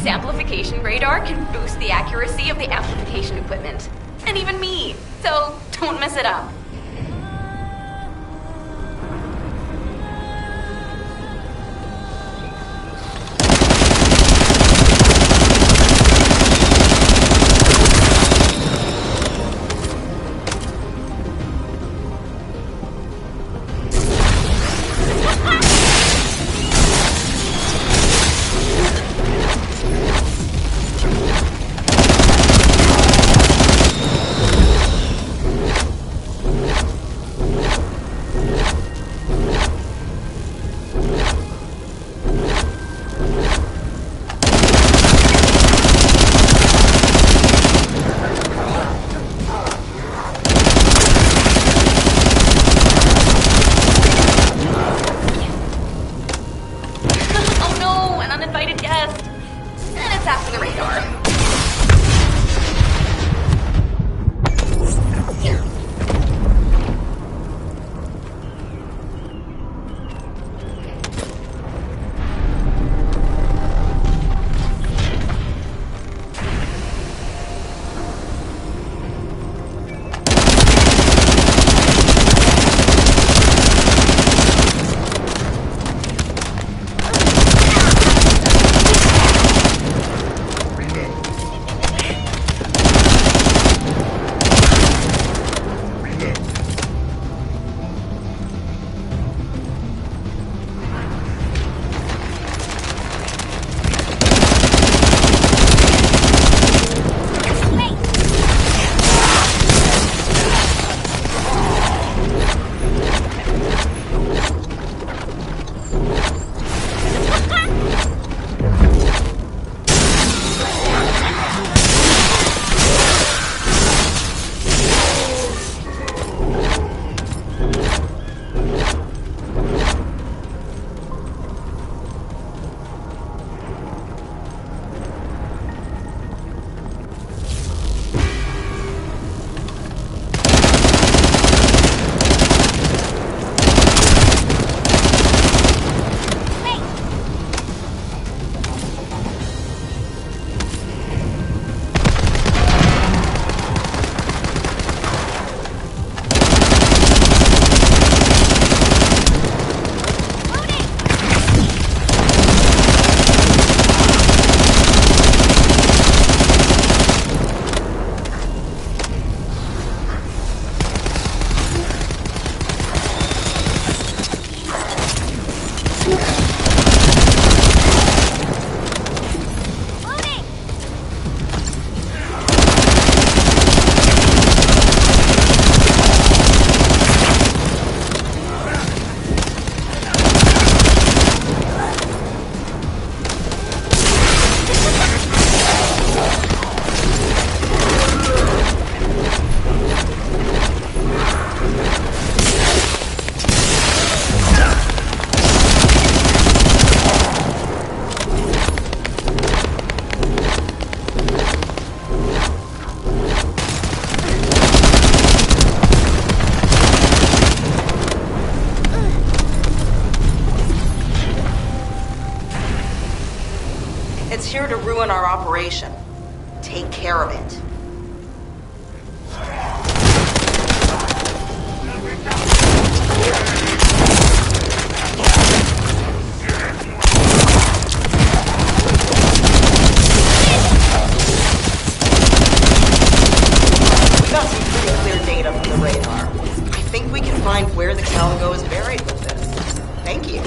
This amplification radar can boost the accuracy of the amplification equipment. And even me. So don't mess it up. It's here to ruin our operation. Take care of it. We got some pretty clear data from the radar. I think we can find where the Calico is buried with this. Thank you.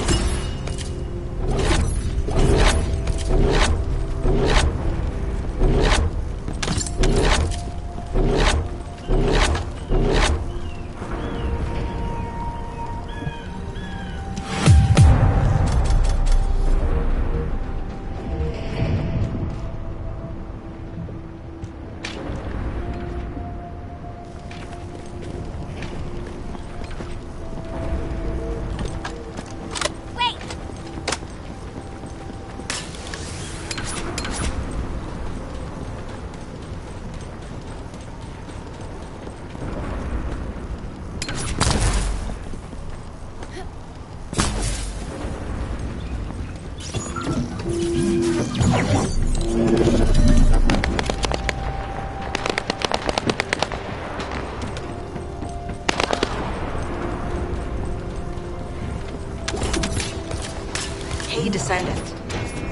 decayed descendant.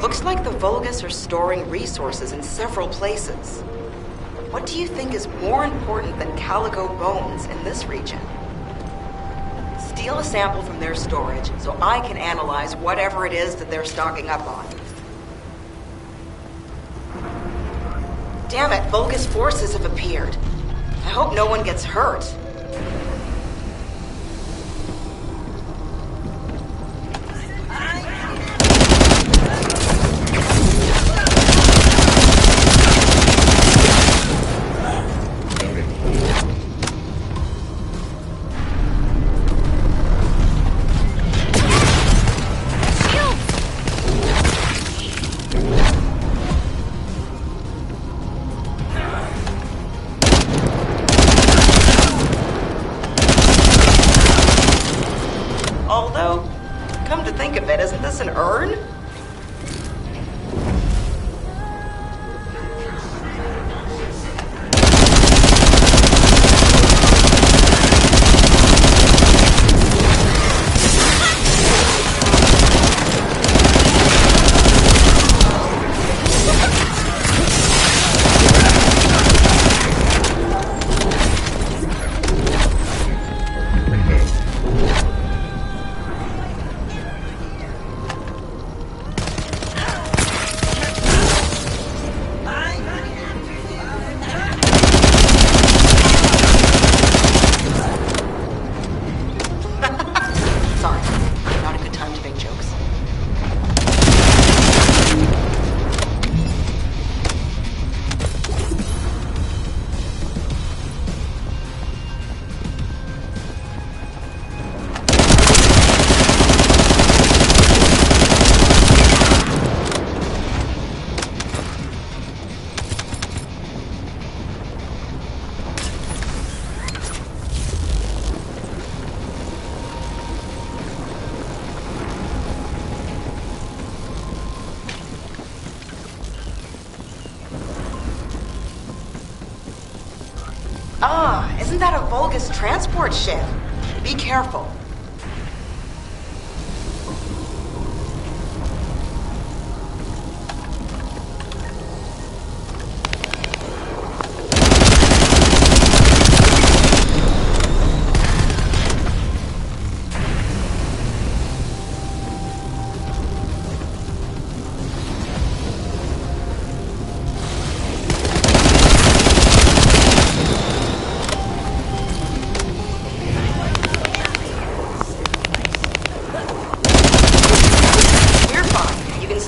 Looks like the Vulgus are storing resources in several places. What do you think is more important than calico bones in this region? Steal a sample from their storage so I can analyze whatever it is that they're stocking up on. Damn it, Vulgus forces have appeared. I hope no one gets hurt. Although, come to think of it, isn't this an urn? Ah, isn't that a Vulgus transport ship? Be careful.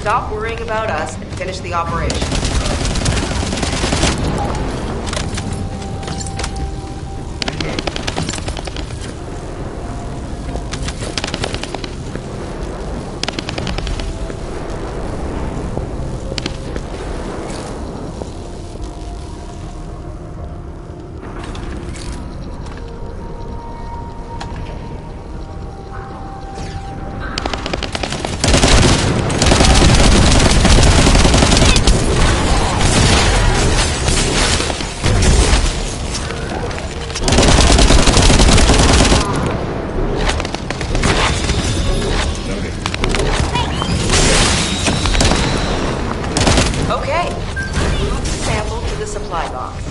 Stop worrying about us and finish the operation. Okay, move the sample to the supply box.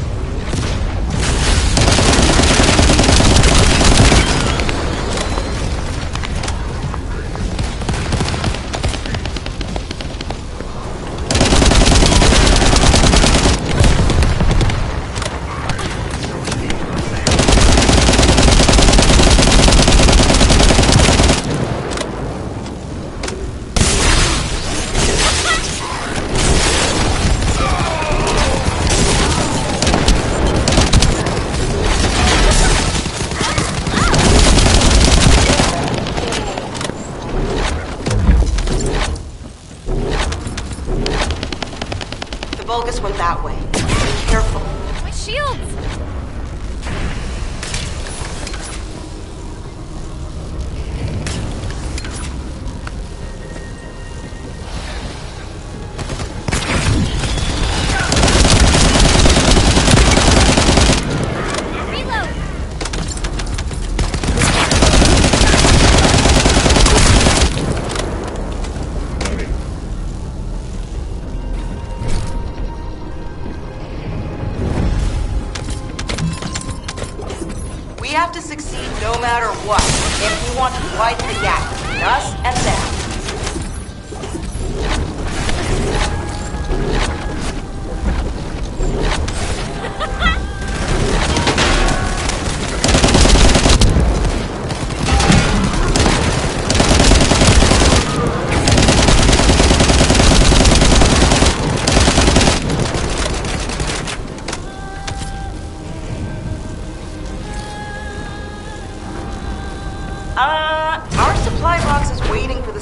Vulgus went that way. Be careful. My shields!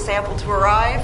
sample to arrive?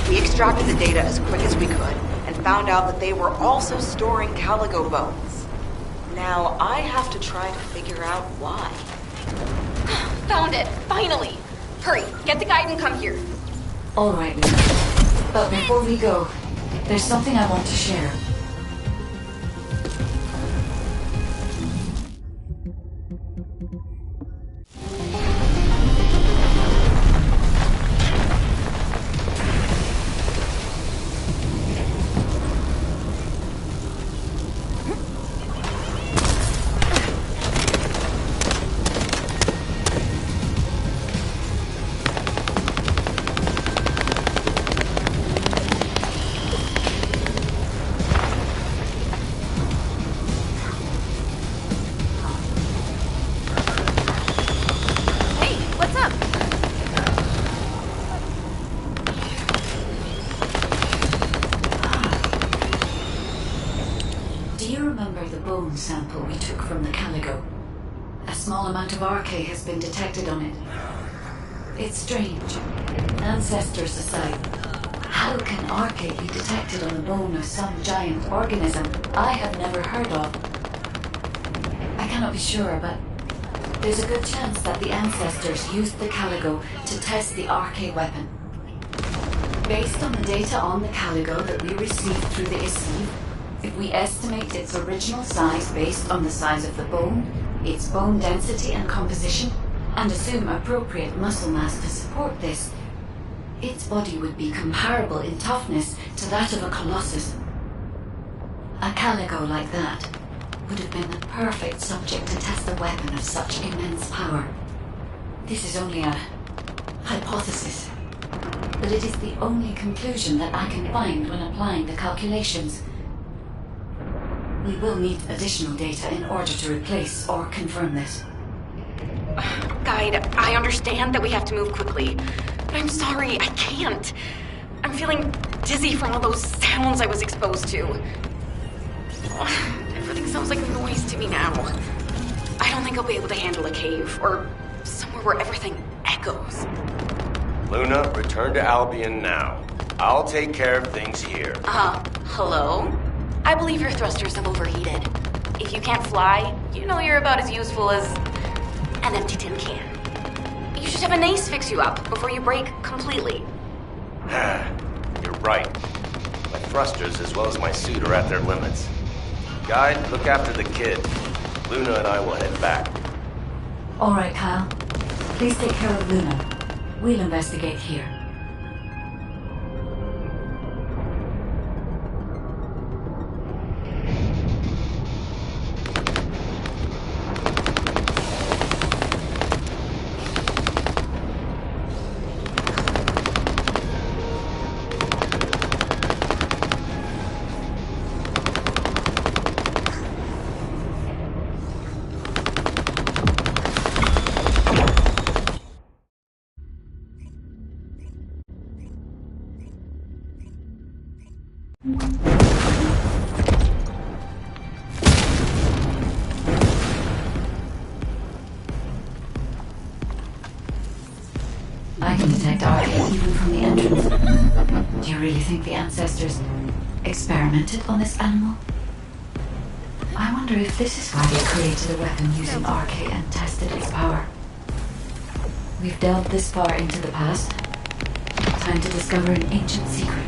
We extracted the data as quick as we could and found out that they were also storing Calico bones. Now, I have to try to figure out why. Found it, finally. Hurry, get the guide and come here. All right, Luna. But before we go, there's something I want to share. Sample we took from the Calico. A small amount of RK has been detected on it. It's strange. Ancestors aside, how can RK be detected on the bone of some giant organism I have never heard of? I cannot be sure, but there's a good chance that the ancestors used the Calico to test the RK weapon. Based on the data on the Calico that we received through the ISIV, if we estimate its original size based on the size of the bone, its bone density and composition, and assume appropriate muscle mass to support this, its body would be comparable in toughness to that of a colossus. A Calico like that would have been the perfect subject to test a weapon of such immense power. This is only a hypothesis, but it is the only conclusion that I can find when applying the calculations. We will need additional data in order to replace or confirm this. Guide, I understand that we have to move quickly, but I'm sorry, I can't. I'm feeling dizzy from all those sounds I was exposed to. Everything sounds like noise to me now. I don't think I'll be able to handle a cave, or somewhere where everything echoes. Luna, return to Albion now. I'll take care of things here. Hello? I believe your thrusters have overheated. If you can't fly, you know you're about as useful as an empty tin can. You should have an ace fix you up before you break completely. You're right. My thrusters as well as my suit are at their limits. Guide, look after the kid. Luna and I will head back. All right, Kyle. Please take care of Luna. We'll investigate here. I can detect RK even from the entrance. Do you really think the ancestors experimented on this animal? I wonder if this is why they created a weapon using RK and tested its power. We've delved this far into the past. Time to discover an ancient secret.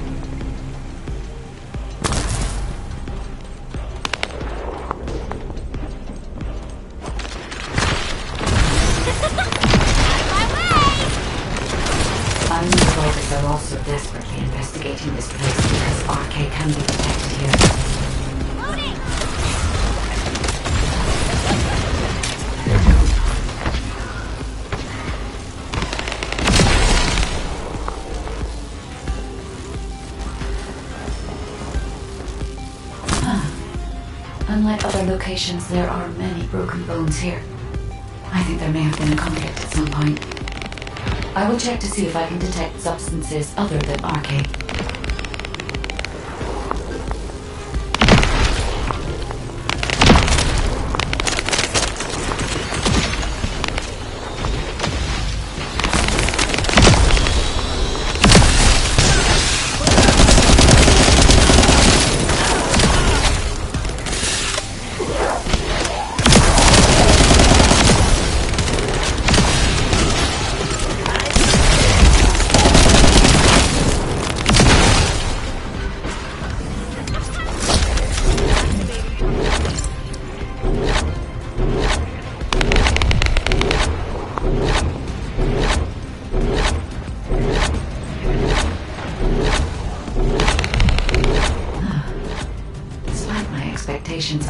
I and the Vulgus are also desperately investigating this place because RK can be detected here. Loading! Unlike other locations, there are many broken bones here. I think there may have been a conflict at some point. I will check to see if I can detect substances other than RK.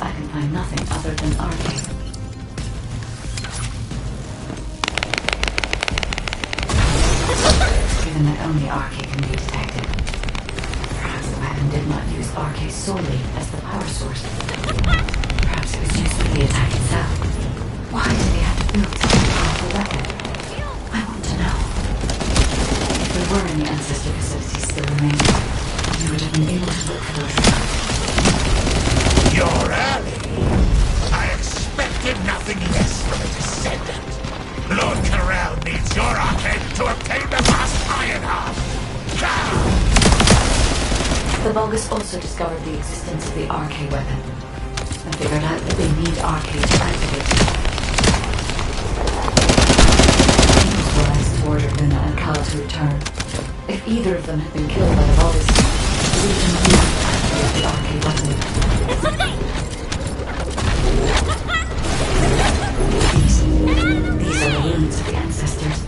I can find nothing other than RK. Given that only RK can be detected, perhaps the weapon did not use RK solely as the power source. Perhaps it was used for the attack itself. Why did he have to build such a powerful weapon? I want to know. If there were any ancestor facilities still remaining, we would have been able to look for those. You're early. I expected nothing less from a descendant. Lord Corral needs your arcade to obtain the last iron heart. The Vulgus also discovered the existence of the RK weapon and figured out that they need RK to activate it. It was wise to order Luna and Cal to return. If either of them had been killed by the Vulgus, we would have needed to activate the RK weapon. These are the ruins of the ancestors.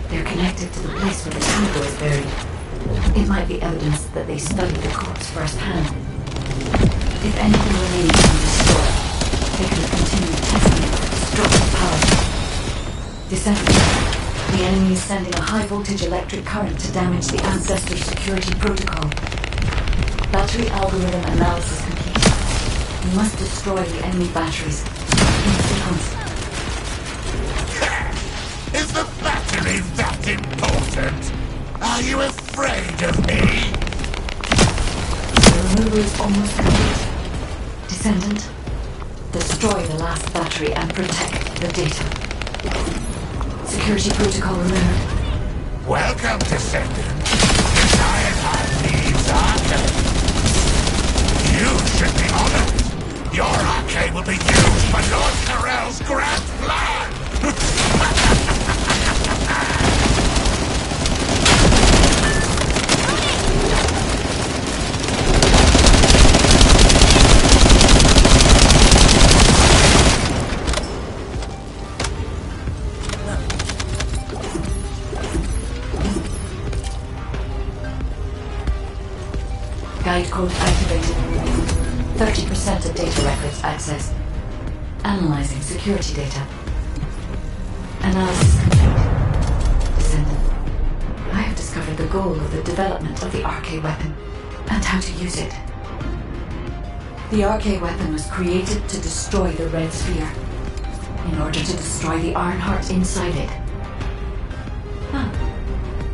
They're connected to the place where the Tango is buried. It might be evidence that they studied the corpse firsthand. If anything remaining can be destroyed, they could have continued testing it with destructive power. Descendant, the enemy is sending a high-voltage electric current to damage the ancestor security protocol. Battery algorithm analysis complete. We must destroy the enemy batteries in sequence. Is the battery that important? Are you afraid of me? The removal is almost complete. Descendant, destroy the last battery and protect the data. Security protocol removed. Welcome, Descendant. This iron heart needs arcade. You should be honored. Your arcade will be used for Lord Corral's grand plan! Guide code activated. 30% of data records accessed. Analyzing security data. Analysis complete. Descendant, I have discovered the goal of the development of the RK weapon and how to use it. The RK weapon was created to destroy the Red Sphere in order to destroy the Ironheart inside it.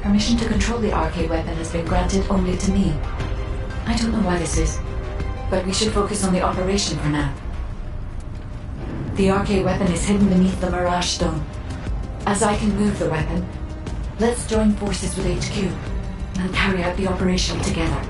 Permission to control the RK weapon has been granted only to me. I don't know why this is, but we should focus on the operation for now. The RK weapon is hidden beneath the Mirage Stone. As I can move the weapon, let's join forces with HQ and carry out the operation together.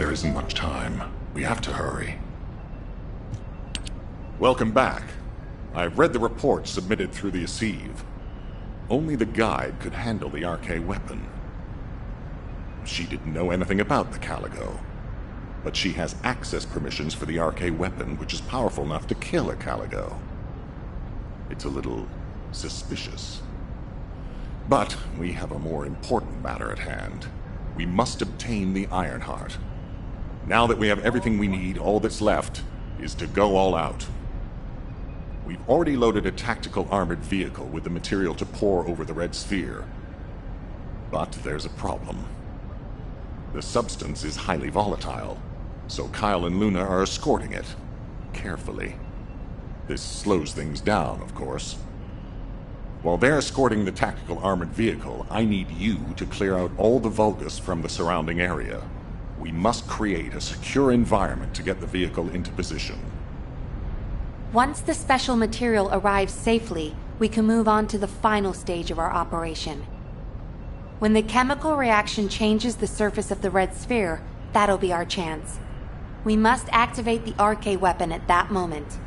There isn't much time. We have to hurry. Welcome back. I've read the report submitted through the Assieve. Only the guide could handle the RK weapon. She didn't know anything about the Calico, but she has access permissions for the RK weapon, which is powerful enough to kill a Calico. It's a little suspicious. But we have a more important matter at hand. We must obtain the Ironheart. Now that we have everything we need, all that's left is to go all out. We've already loaded a tactical armored vehicle with the material to pour over the Red Sphere. But there's a problem. The substance is highly volatile, so Kyle and Luna are escorting it, carefully. This slows things down, of course. While they're escorting the tactical armored vehicle, I need you to clear out all the Vulgus from the surrounding area. We must create a secure environment to get the vehicle into position. Once the special material arrives safely, we can move on to the final stage of our operation. When the chemical reaction changes the surface of the Red Sphere, that'll be our chance. We must activate the RK weapon at that moment.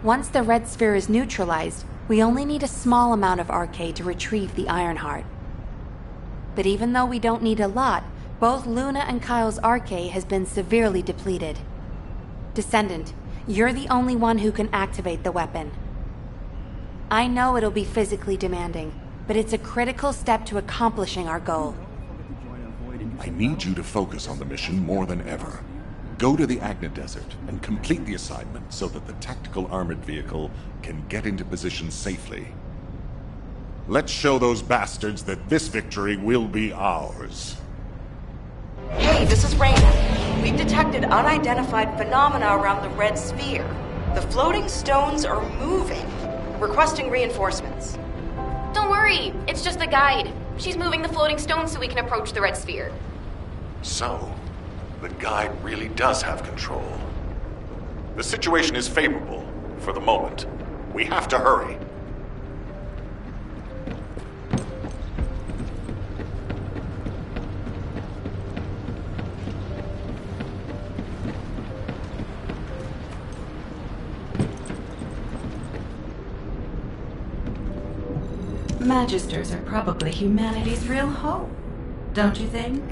Once the Red Sphere is neutralized, we only need a small amount of RK to retrieve the Ironheart. But even though we don't need a lot, both Luna and Kyle's RK has been severely depleted. Descendant, you're the only one who can activate the weapon. I know it'll be physically demanding, but it's a critical step to accomplishing our goal. I need you to focus on the mission more than ever. Go to the Agna Desert and complete the assignment so that the tactical armored vehicle can get into position safely. Let's show those bastards that this victory will be ours. Hey, this is Raina. We've detected unidentified phenomena around the Red Sphere. The floating stones are moving. Requesting reinforcements. Don't worry, it's just the guide. She's moving the floating stones so we can approach the Red Sphere. So, the guide really does have control. The situation is favorable, for the moment. We have to hurry. Magisters are probably humanity's real hope, don't you think?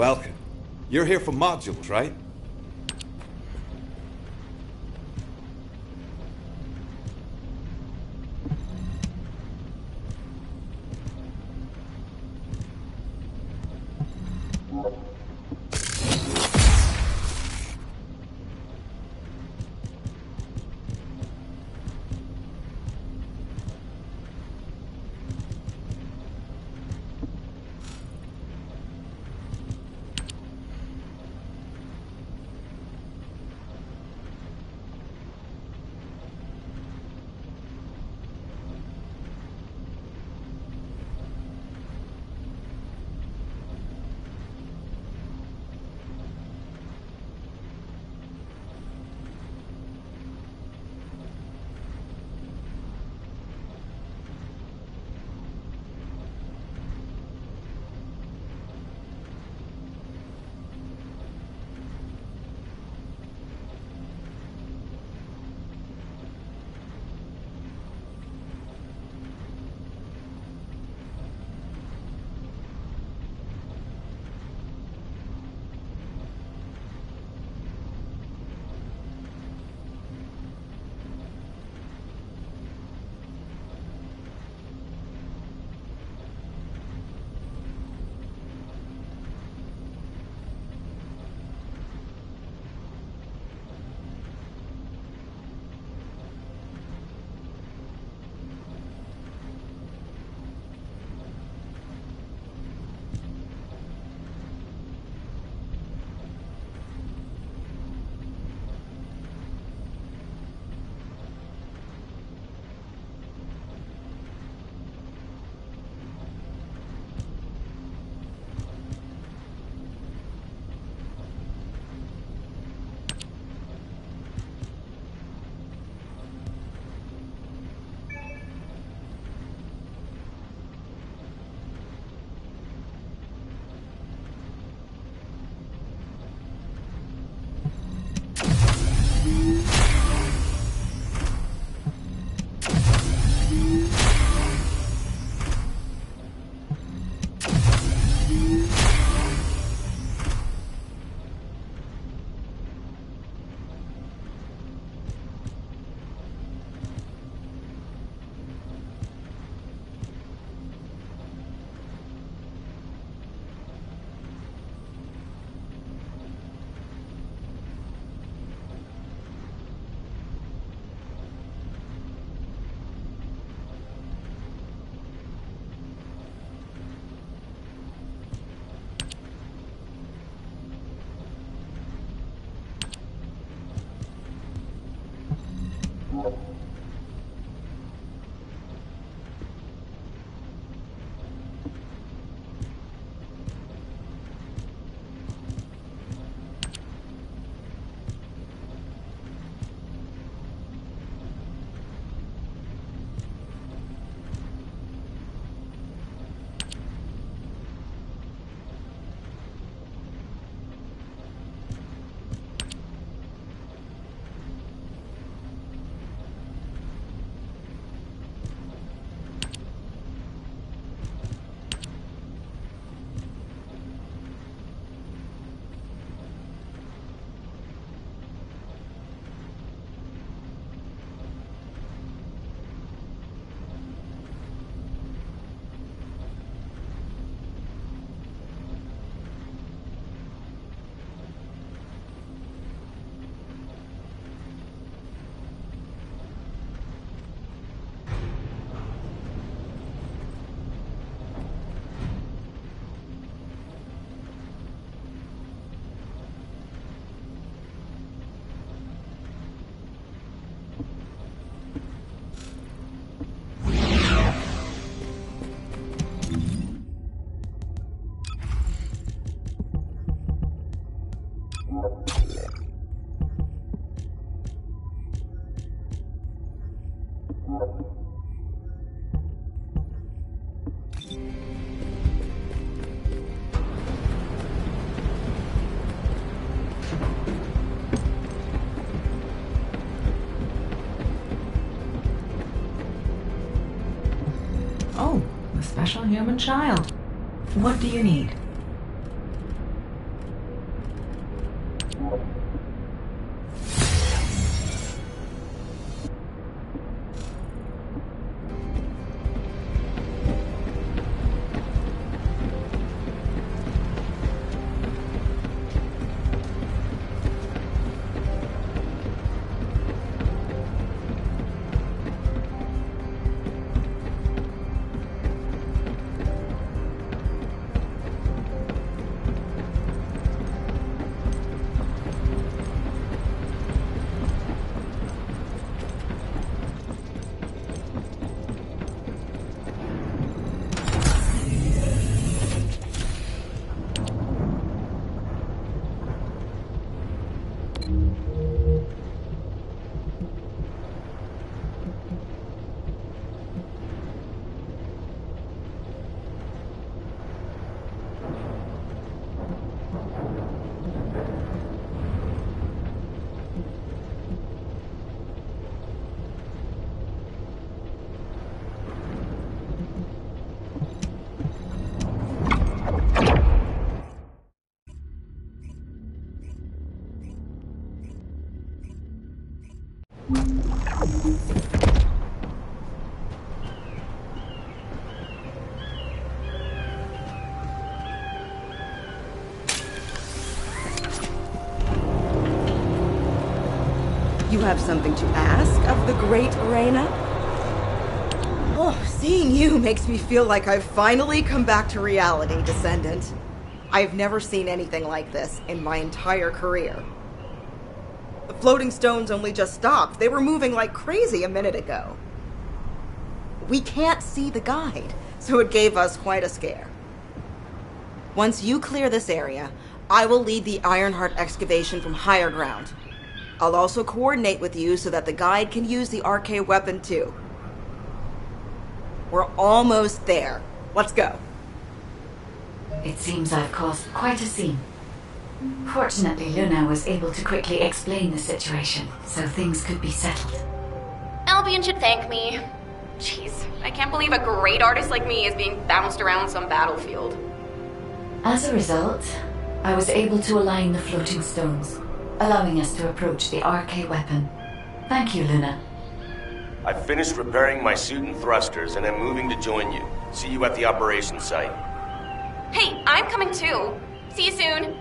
Welcome. You're here for modules, right? Oh, a special human child. What do you need? have something to ask of the great Reyna? Oh, seeing you makes me feel like I've finally come back to reality, Descendant. I've never seen anything like this in my entire career. The floating stones only just stopped. They were moving like crazy a minute ago. We can't see the guide, so it gave us quite a scare. Once you clear this area, I will lead the Ironheart excavation from higher ground. I'll also coordinate with you so that the guide can use the RK weapon too. We're almost there. Let's go. It seems I've caused quite a scene. Fortunately, Luna was able to quickly explain the situation, so things could be settled. Albion should thank me. Jeez, I can't believe a great artist like me is being bounced around some battlefield. As a result, I was able to align the floating stones, allowing us to approach the RK weapon. Thank you, Luna. I've finished repairing my suit and thrusters, and I'm moving to join you. See you at the operations site. Hey, I'm coming too. See you soon.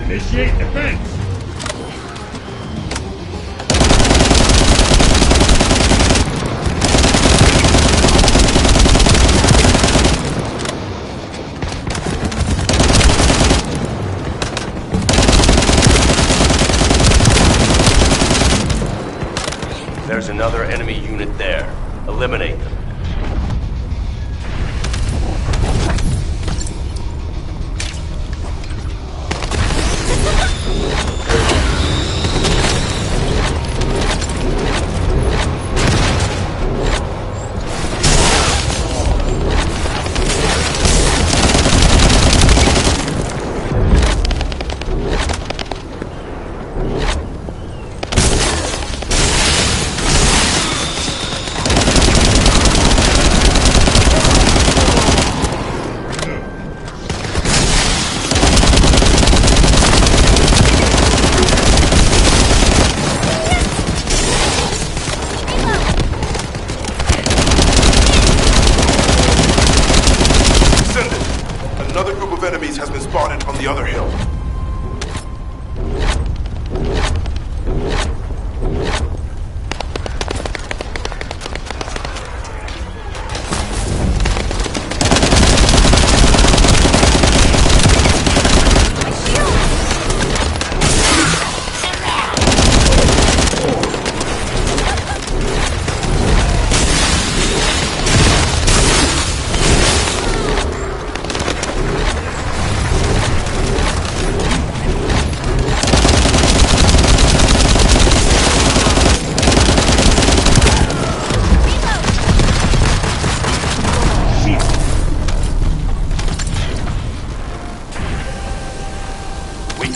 Initiate defense! There's another enemy unit there. Eliminate them. Another group of enemies has been spotted on the other hill.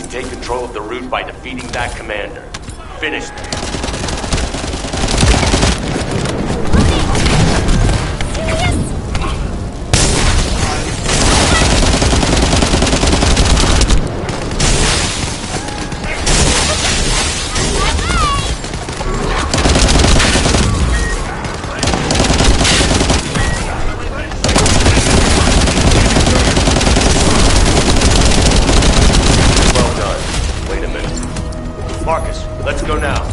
Take control of the route by defeating that commander. Finish them. Marcus, let's go now.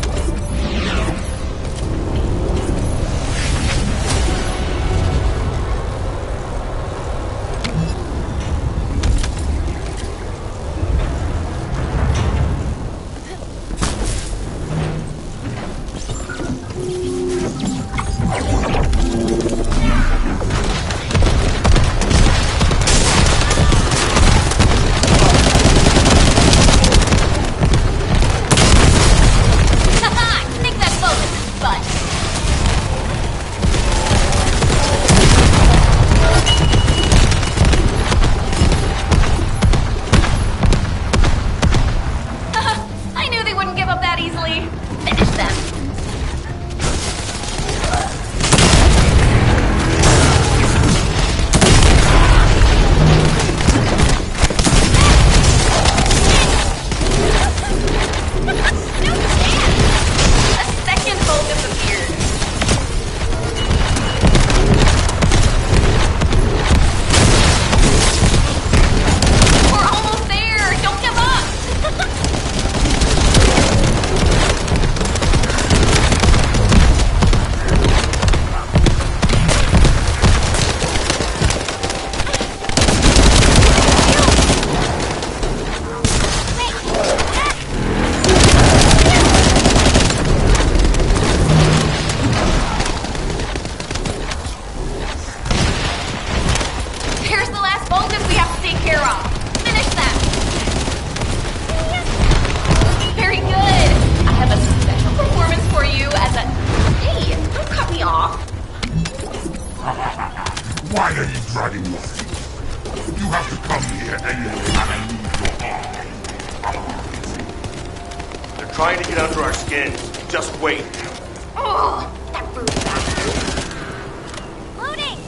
Riley. Finish them. Why are you dragging me? You have to come here and They're trying to get under our skin. Just wait. Oh, that rude bastard. Loading!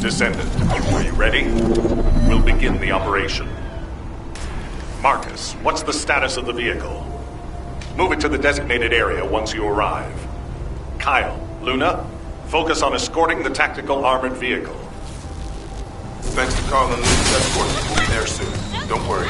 Descendant, are you ready? We'll begin the operation. Marcus, what's the status of the vehicle? Move it to the designated area once you arrive. Kyle, Luna, focus on escorting the tactical armored vehicle. Thanks to Carl and Luke's escort, we'll be there soon. Don't worry.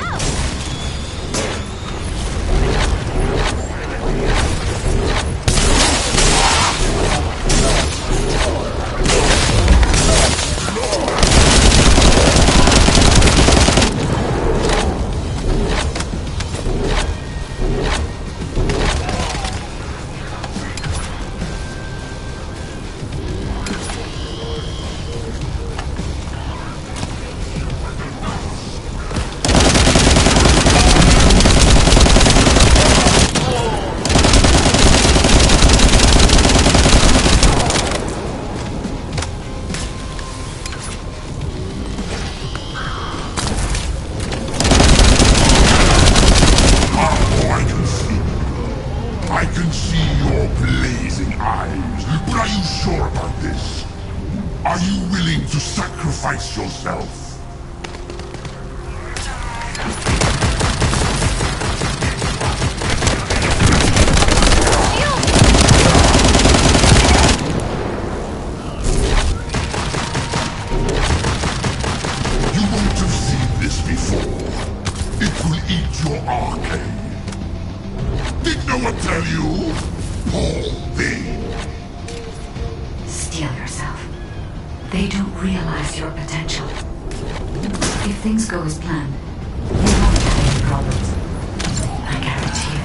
Sacrifice yourself. You won't have seen this before. It will eat your arcade. Did no one tell you? Poor thing. Steel yourself. They don't realize your potential. If things go as planned, you won't have any problems. I guarantee you.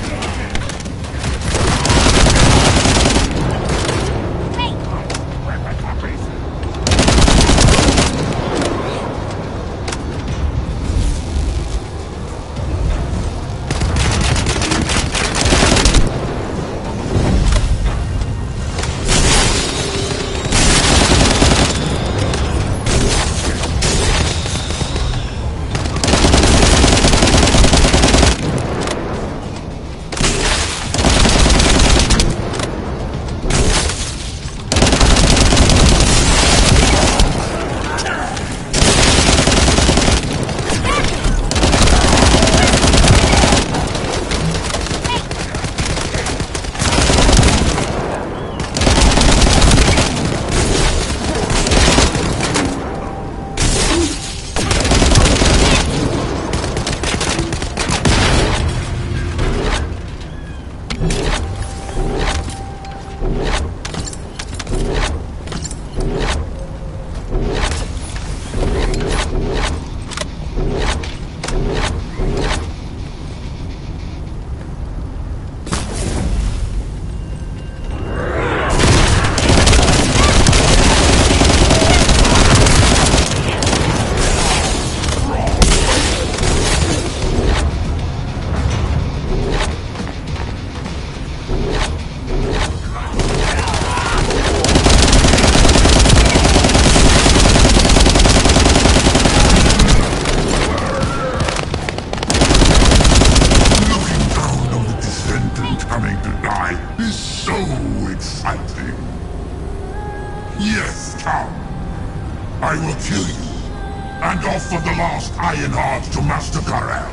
Yes, come. I will kill you, and offer the last iron heart to Master Karel.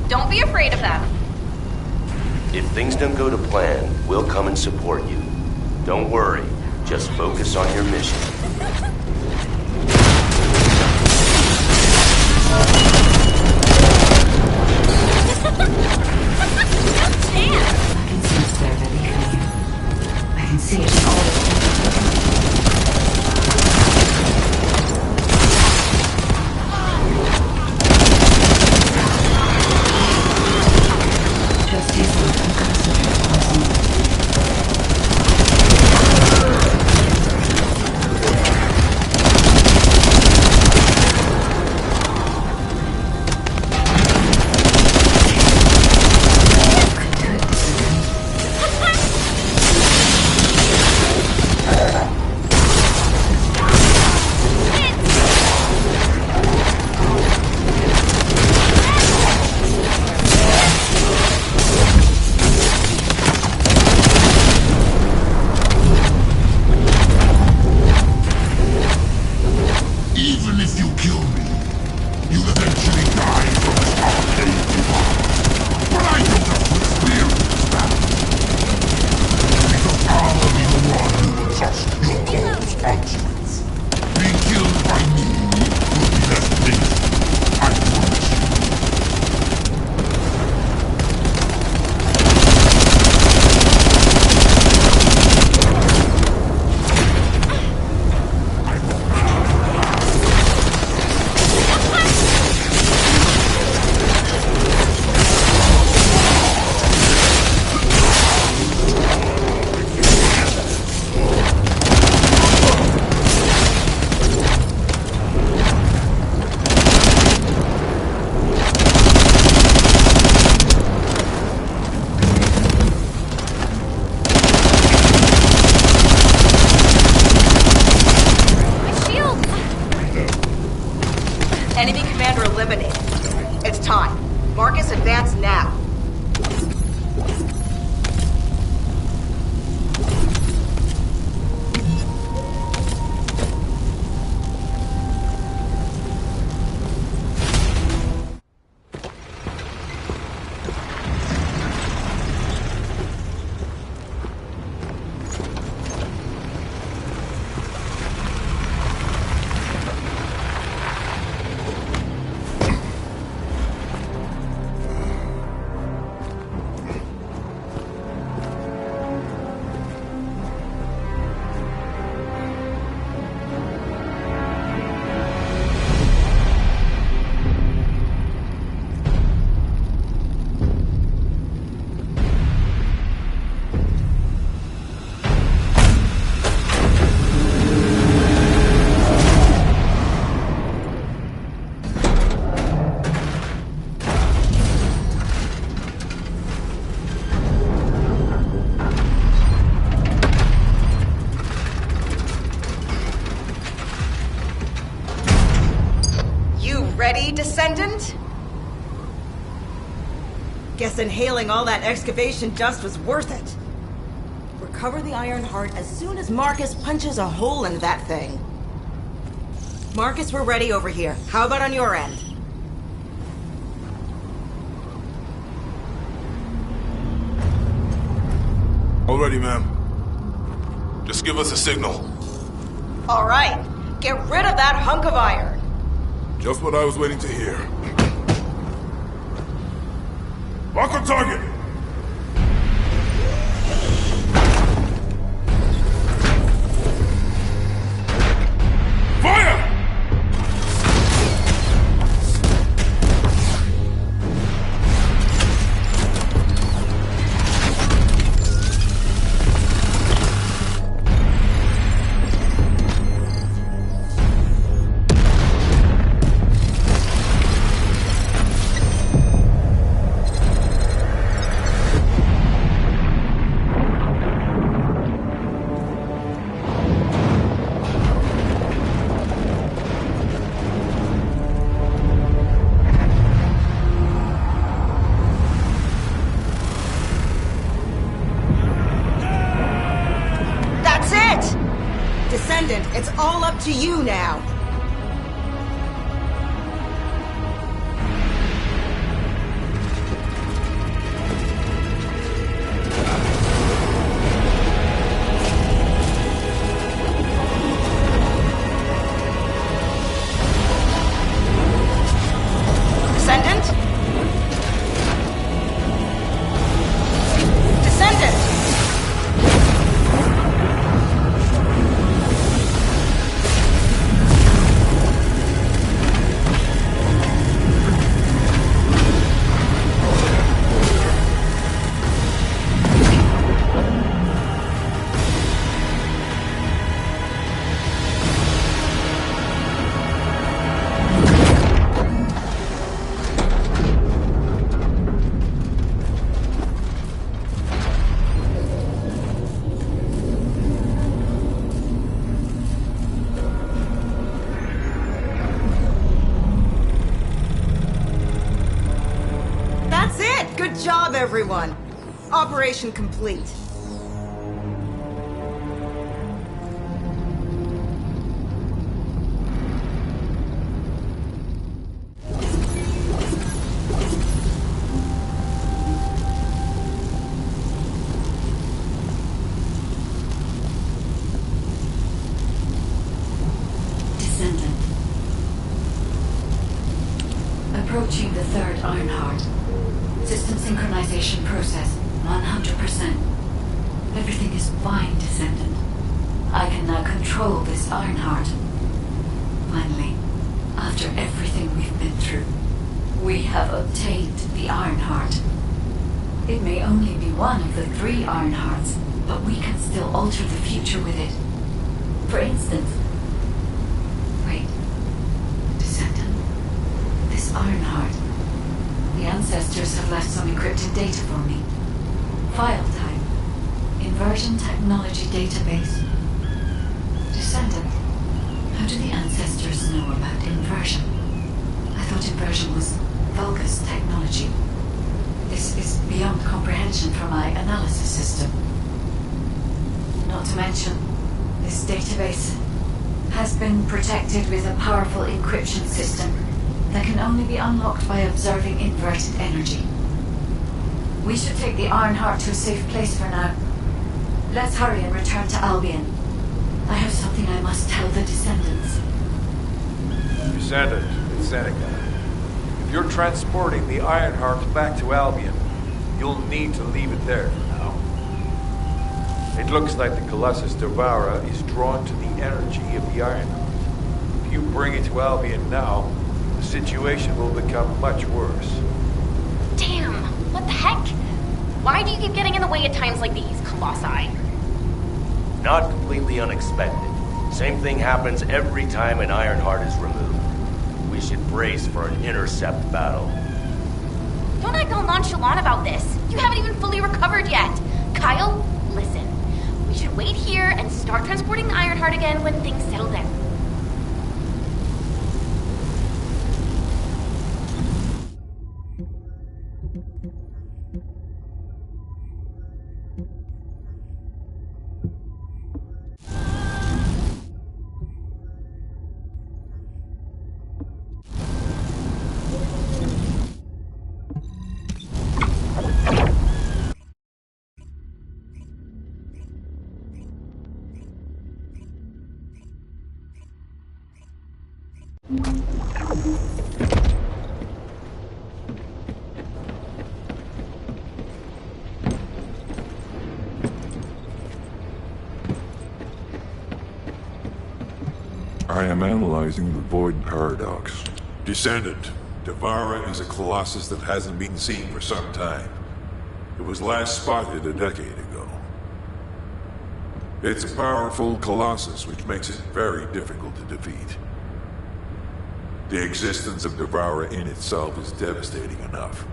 Don't be afraid of them. If things don't go to plan, we'll come and support you. Don't worry. Just focus on your mission. I can see it in all the ready, Descendant? Guess inhaling all that excavation dust was worth it. Recover the Iron Heart as soon as Marcus punches a hole in that thing. Marcus, we're ready over here. How about on your end? All ready, ma'am. Just give us a signal. All right. Get rid of that hunk of iron. Just what I was waiting to hear. Lock on target! Fire! It's all up to you now. Descendant? Descendant! Good job, everyone. Operation complete. Descendant. Approaching the third Ironheart. System synchronization process, 100%. Everything is fine, Descendant. I can now control this Ironheart. Finally, after everything we've been through, we have obtained the Ironheart. It may only be one of the 3 Ironhearts, but we can still alter the future with it. For instance... Wait. Descendant. This Ironheart... The ancestors have left some encrypted data for me. File type. Inversion technology database. Descendant. How do the ancestors know about inversion? I thought inversion was Vulgus technology. This is beyond comprehension for my analysis system. Not to mention, this database has been protected with a powerful encryption system that can only be unlocked by observing inverted energy. We should take the Ironheart to a safe place for now. Let's hurry and return to Albion. I have something I must tell the Descendants. Descendant, it's Seneca. If you're transporting the Ironheart back to Albion, you'll need to leave it there for now. It looks like the Colossus Devourer is drawn to the energy of the Ironheart. If you bring it to Albion now, the situation will become much worse. Damn, what the heck? Why do you keep getting in the way at times like these, Colossi? Not completely unexpected. Same thing happens every time an Ironheart is removed. We should brace for an intercept battle. Don't act all nonchalant about this. You haven't even fully recovered yet. Kyle, listen. We should wait here and start transporting the Ironheart again when things settle down. I am analyzing the Void Paradox. Descendant, Devara is a colossus that hasn't been seen for some time. It was last spotted a decade ago. It's a powerful colossus, which makes it very difficult to defeat. The existence of Devara in itself is devastating enough.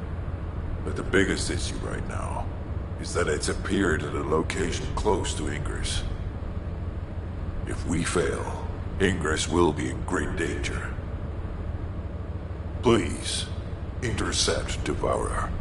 But the biggest issue right now is that it's appeared at a location close to Ingress. If we fail, Ingress will be in great danger. Please, intercept Devourer.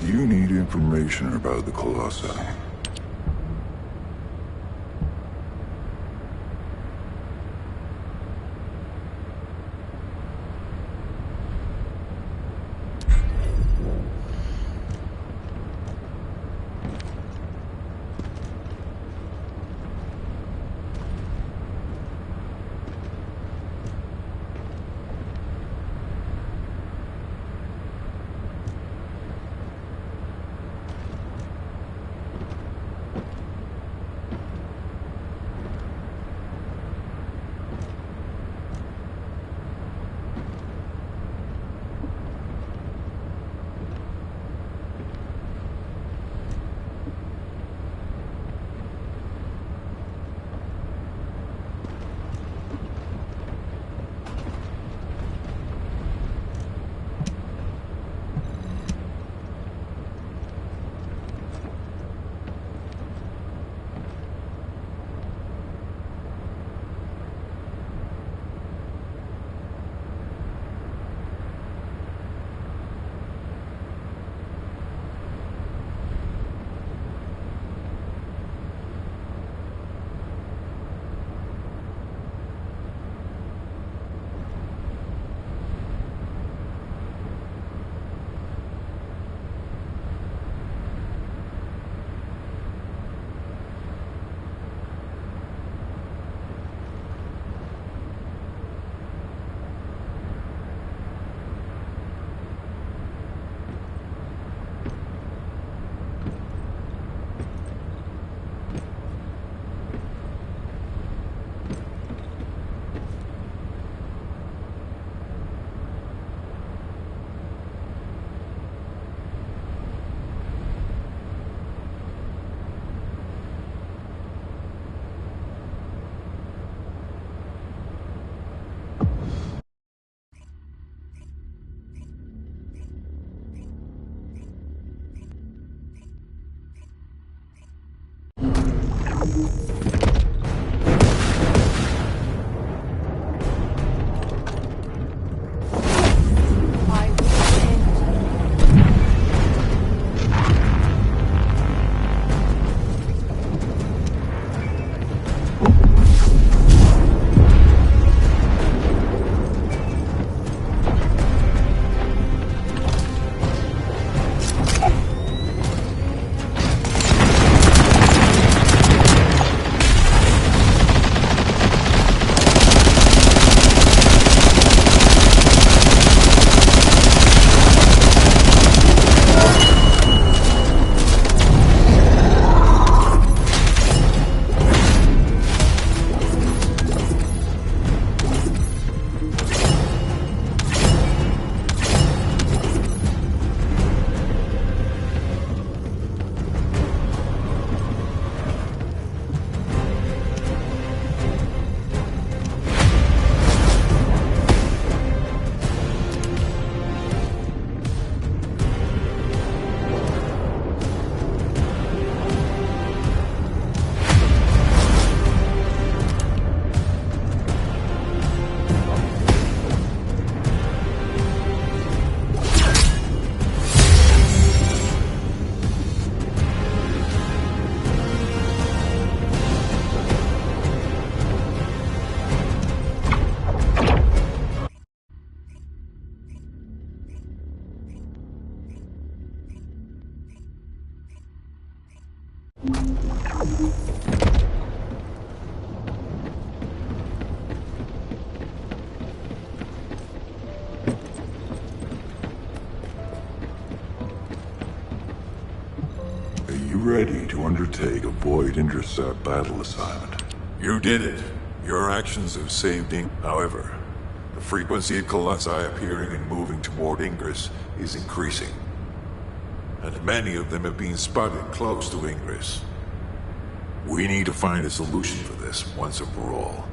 You need information about the Colossi. ready to undertake a void intercept battle assignment. You did it. Your actions have saved Ing. However, the frequency of colossi appearing and moving toward Ingress is increasing. And many of them have been spotted close to Ingress. We need to find a solution for this once and for all.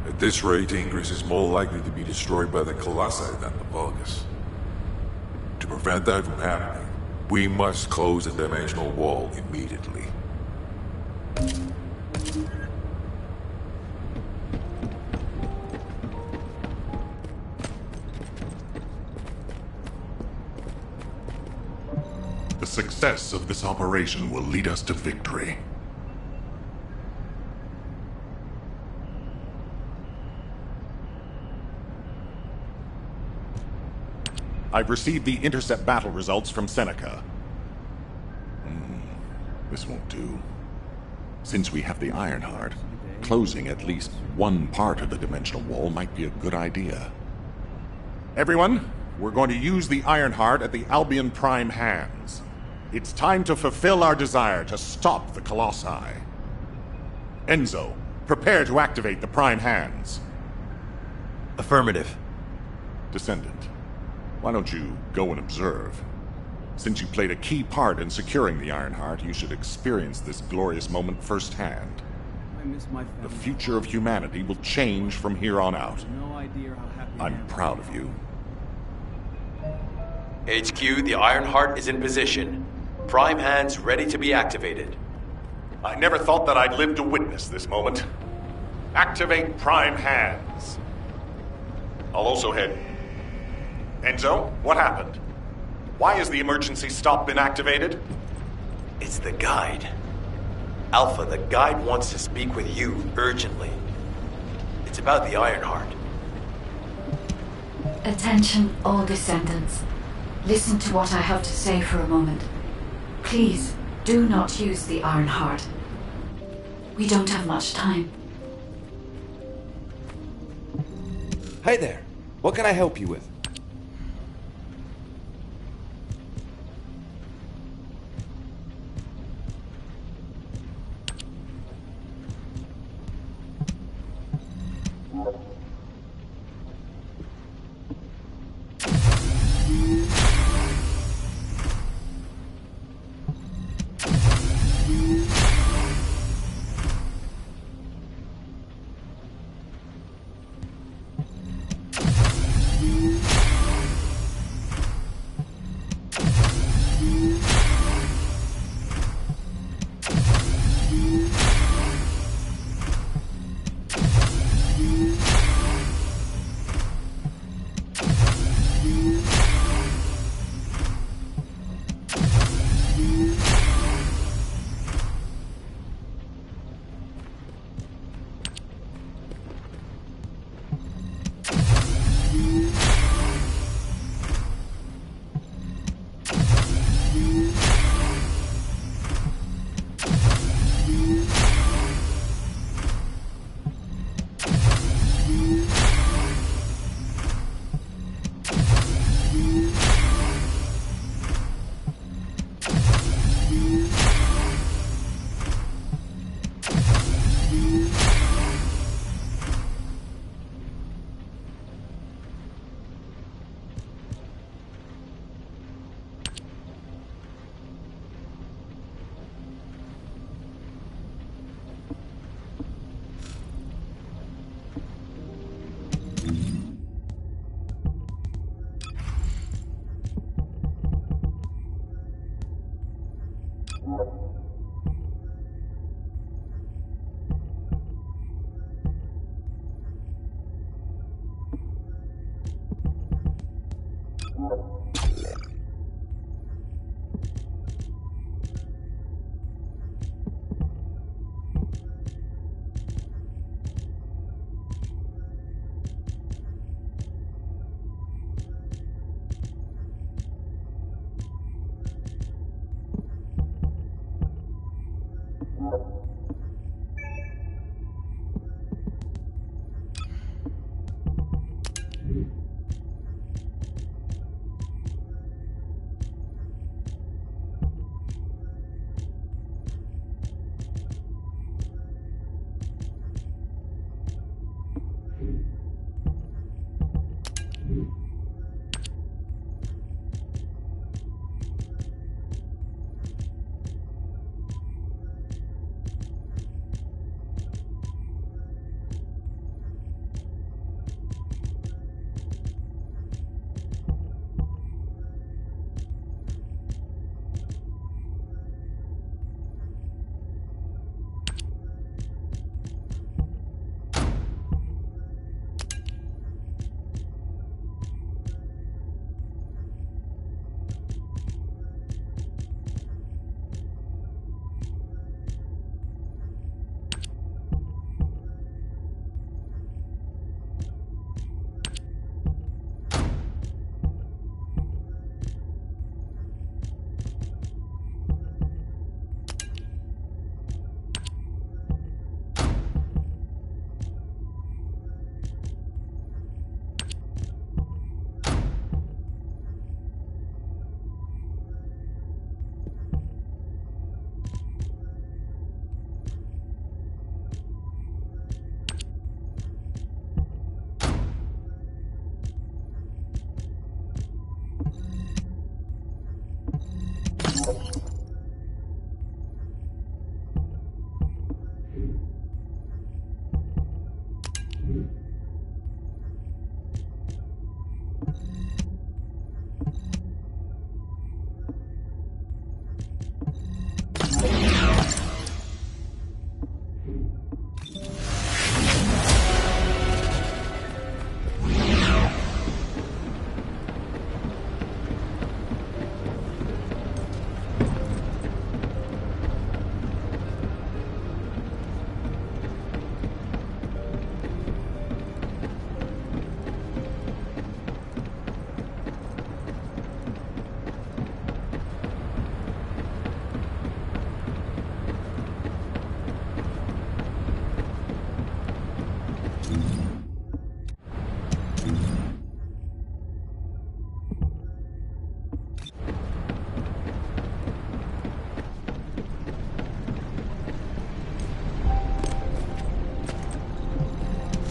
At this rate, Ingress is more likely to be destroyed by the colossi than the Vulgus. To prevent that from happening, we must close the dimensional wall immediately. The success of this operation will lead us to victory. I've received the intercept battle results from Seneca. This won't do. Since we have the Ironheart, closing at least one part of the dimensional wall might be a good idea. Everyone, we're going to use the Ironheart at the Albion Prime hands. It's time to fulfill our desire to stop the Colossi. Enzo, prepare to activate the Prime hands. Affirmative. Descendant, why don't you go and observe? Since you played a key part in securing the Ironheart, you should experience this glorious moment firsthand. The future of humanity will change from here on out. I'm proud of you. HQ, the Ironheart is in position. Prime hands ready to be activated. I never thought that I'd live to witness this moment. Activate Prime hands. I'll also head... Enzo, what happened? Why has the emergency stop been activated? It's the guide. Alpha, the guide wants to speak with you urgently. It's about the Ironheart. Attention, all descendants. Listen to what I have to say for a moment. Please, do not use the Ironheart. We don't have much time. Hi there. What can I help you with?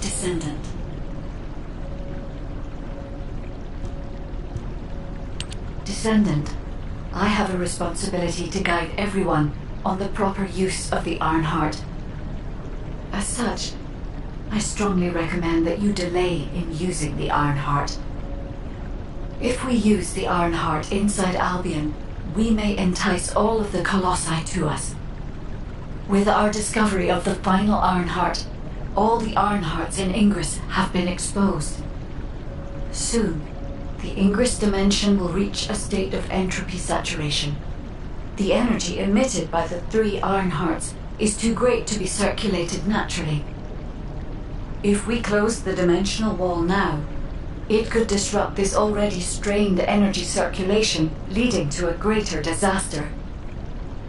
Descendant. Descendant, I have a responsibility to guide everyone on the proper use of the Ironheart. As such, I strongly recommend that you delay in using the Ironheart. If we use the Ironheart inside Albion, we may entice all of the Colossi to us. With our discovery of the final Ironheart, all the Ironhearts in Ingress have been exposed. Soon, the Ingress dimension will reach a state of entropy saturation. The energy emitted by the 3 Ironhearts is too great to be circulated naturally. If we close the dimensional wall now, it could disrupt this already strained energy circulation, leading to a greater disaster.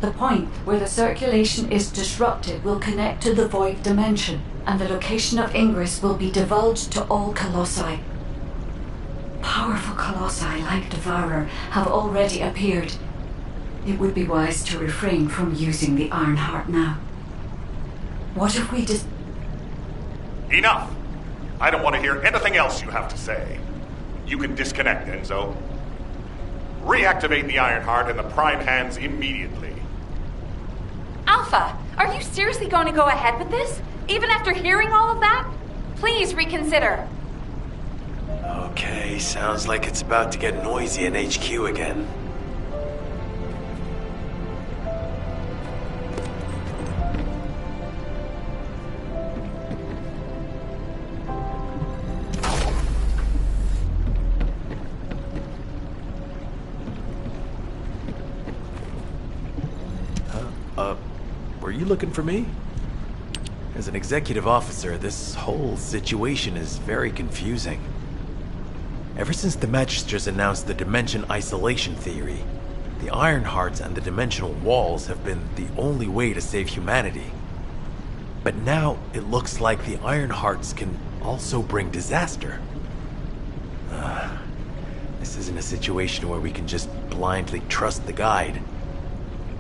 The point where the circulation is disrupted will connect to the void dimension, and the location of Ingress will be divulged to all Colossi. Powerful Colossi like Devourer have already appeared. It would be wise to refrain from using the Ironheart now. What if we Enough! I don't want to hear anything else you have to say. You can disconnect, Enzo. Reactivate the Ironheart in the Prime hands immediately. Alpha, are you seriously going to go ahead with this? Even after hearing all of that? Please reconsider. Okay, sounds like it's about to get noisy in HQ again. Were you looking for me? As an executive officer, this whole situation is very confusing. Ever since the Magisters announced the Dimension Isolation Theory, the Ironhearts and the Dimensional Walls have been the only way to save humanity. But now, it looks like the Ironhearts can also bring disaster. This isn't a situation where we can just blindly trust the guide.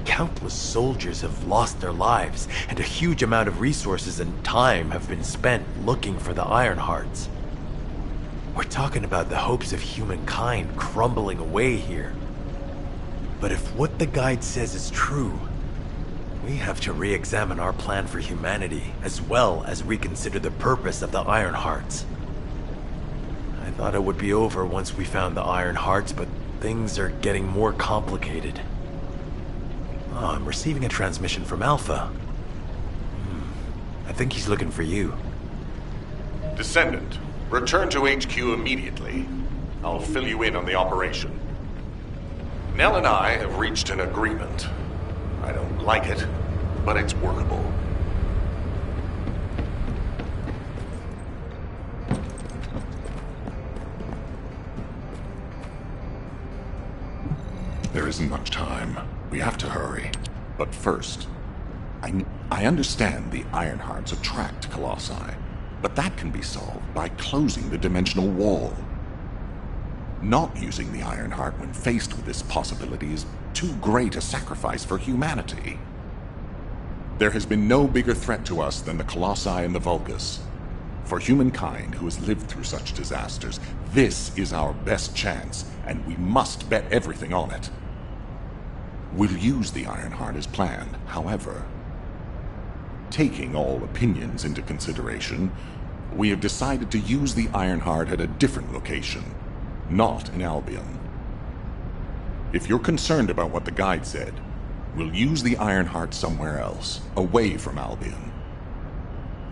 Countless soldiers have lost their lives, and a huge amount of resources and time have been spent looking for the Ironhearts. We're talking about the hopes of humankind crumbling away here. But if what the guide says is true, we have to re-examine our plan for humanity, as well as reconsider the purpose of the Ironhearts. I thought it would be over once we found the Ironhearts, but things are getting more complicated. Oh, I'm receiving a transmission from Alpha. I think he's looking for you. Descendant, return to HQ immediately. I'll fill you in on the operation. Nell and I have reached an agreement. I don't like it, but it's workable. There isn't much time. We have to hurry. But first, I understand the Ironhearts attract Colossi, but that can be solved by closing the dimensional wall. Not using the Ironheart when faced with this possibility is too great a sacrifice for humanity. There has been no bigger threat to us than the Colossi and the Vulgus. For humankind who has lived through such disasters, this is our best chance, and we must bet everything on it. We'll use the Ironheart as planned. However, taking all opinions into consideration, we have decided to use the Ironheart at a different location, not in Albion. If you're concerned about what the guide said, we'll use the Ironheart somewhere else, away from Albion.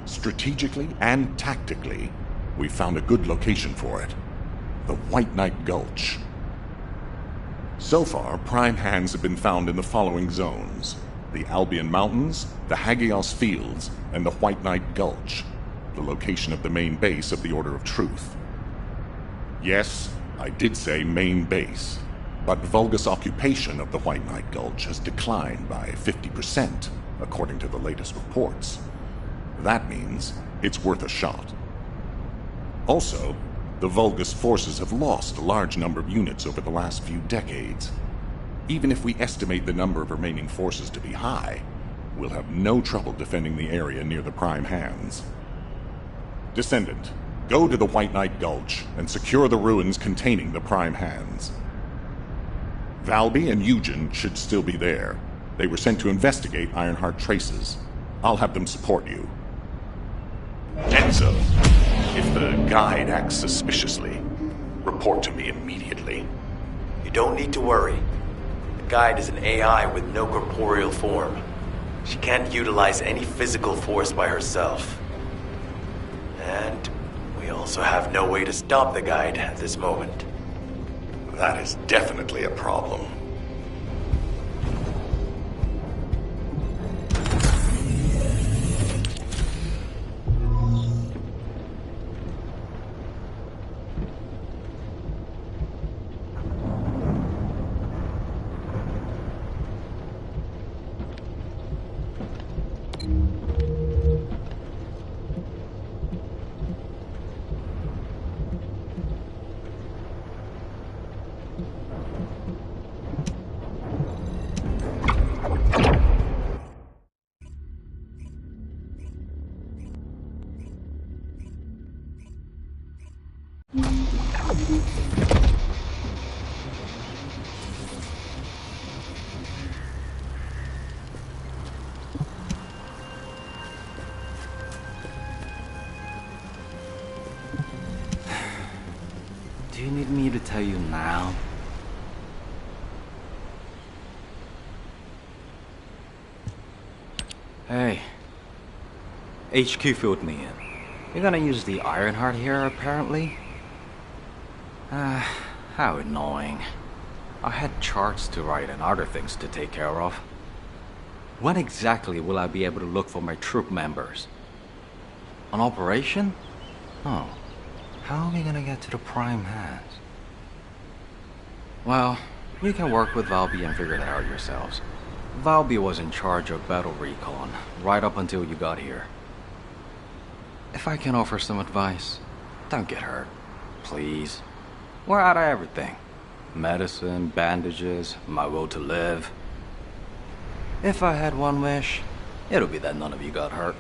Strategically and tactically, we found a good location for it. The White Knight Gulch. So far, prime hands have been found in the following zones: the Albion Mountains, the Hagios Fields, and the White Knight Gulch, the location of the main base of the Order of Truth. Yes, I did say main base, but Vulgus' occupation of the White Knight Gulch has declined by 50%, according to the latest reports. That means it's worth a shot. Also, the Vulgus forces have lost a large number of units over the last few decades. Even if we estimate the number of remaining forces to be high, we'll have no trouble defending the area near the prime hands. Descendant, go to the White Knight Gulch and secure the ruins containing the prime hands. Valby and Eugen should still be there. They were sent to investigate Ironheart traces. I'll have them support you. Enzo, if the guide acts suspiciously, report to me immediately. You don't need to worry. The guide is an AI with no corporeal form. She can't utilize any physical force by herself. And we also have no way to stop the guide at this moment. That is definitely a problem. Do you need me to tell you now? Hey. HQ filled me in. You're gonna use the Ironheart here, apparently? How annoying. I had charts to write and other things to take care of. When exactly will I be able to look for my troop members? An operation? Oh. How are we gonna get to the prime hands? Well, you can work with Valby and figure that out yourselves. Valby was in charge of battle recon, right up until you got here. If I can offer some advice, don't get hurt. Please. We're out of everything. Medicine, bandages, my will to live. If I had one wish, it'll be that none of you got hurt.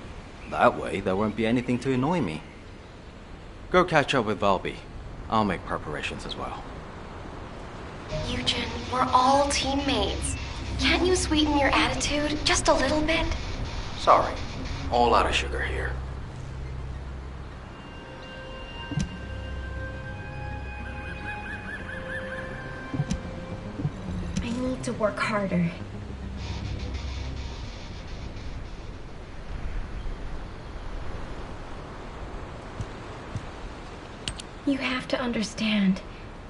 That way, there won't be anything to annoy me. Go catch up with Valby. I'll make preparations as well. Eugen, we're all teammates. Can't you sweeten your attitude just a little bit? Sorry. All out of sugar here. I need to work harder. You have to understand,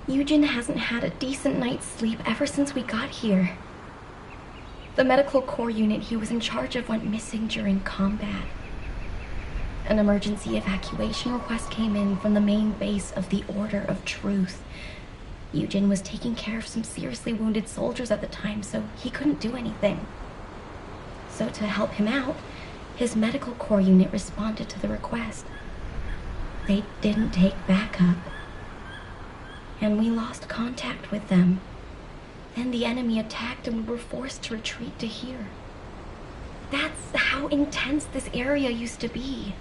Eugen hasn't had a decent night's sleep ever since we got here. The medical corps unit he was in charge of went missing during combat. An emergency evacuation request came in from the main base of the Order of Truth. Eugen was taking care of some seriously wounded soldiers at the time, so he couldn't do anything. So to help him out, his medical corps unit responded to the request. They didn't take backup, and we lost contact with them. Then the enemy attacked and we were forced to retreat to here. That's how intense this area used to be.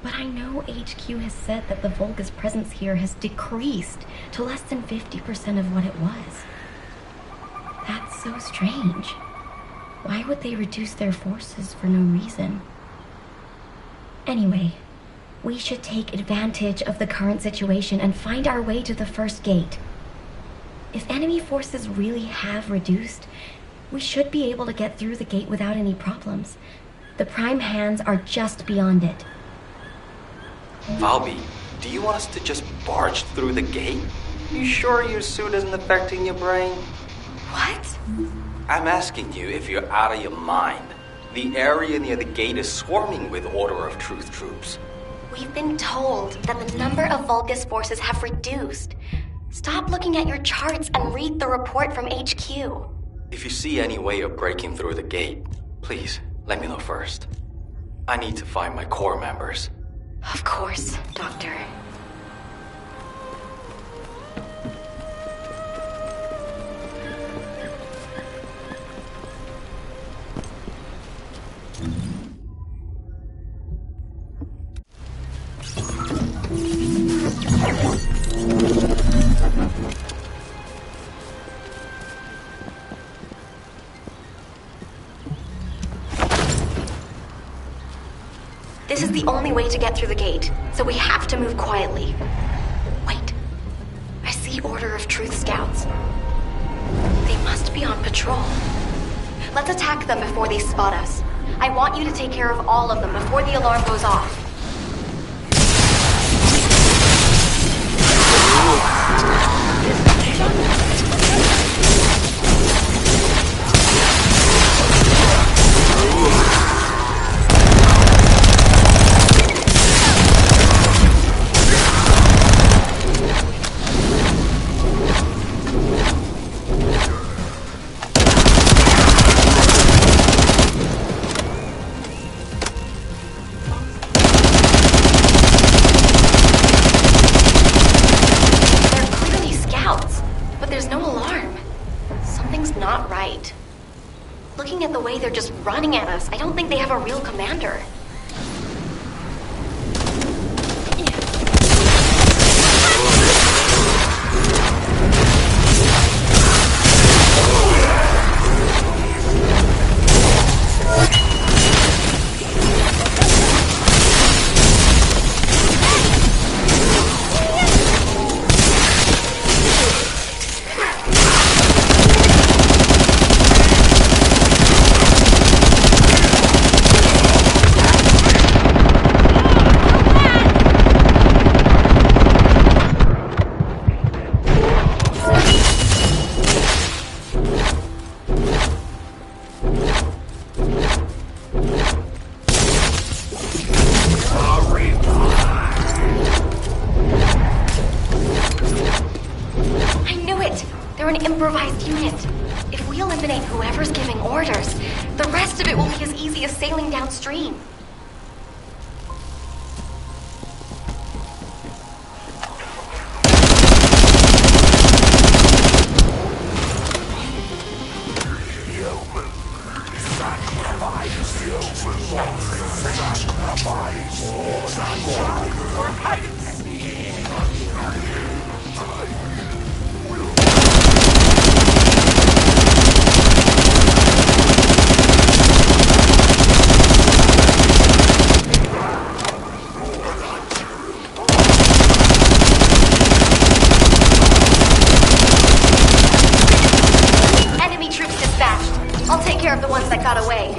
But I know HQ has said that the Vulgus presence here has decreased to less than 50% of what it was. That's so strange. Why would they reduce their forces for no reason? Anyway, we should take advantage of the current situation and find our way to the first gate. If enemy forces really have reduced, we should be able to get through the gate without any problems. The Prime Hands are just beyond it. Valby, do you want us to just barge through the gate? You sure your suit isn't affecting your brain? What? I'm asking you if you're out of your mind. The area near the gate is swarming with Order of Truth troops. We've been told that the number of Vulgus forces have reduced. Stop looking at your charts and read the report from HQ. If you see any way of breaking through the gate, please let me know first. I need to find my core members. Of course, Doctor. This is the only way to get through the gate, so we have to move quietly. Wait. I see Order of Truth scouts. They must be on patrol. Let's attack them before they spot us. I want you to take care of all of them before the alarm goes off. They're just running at us. I don't think they have a real commander. Downstream. I'll take care of the ones that got away.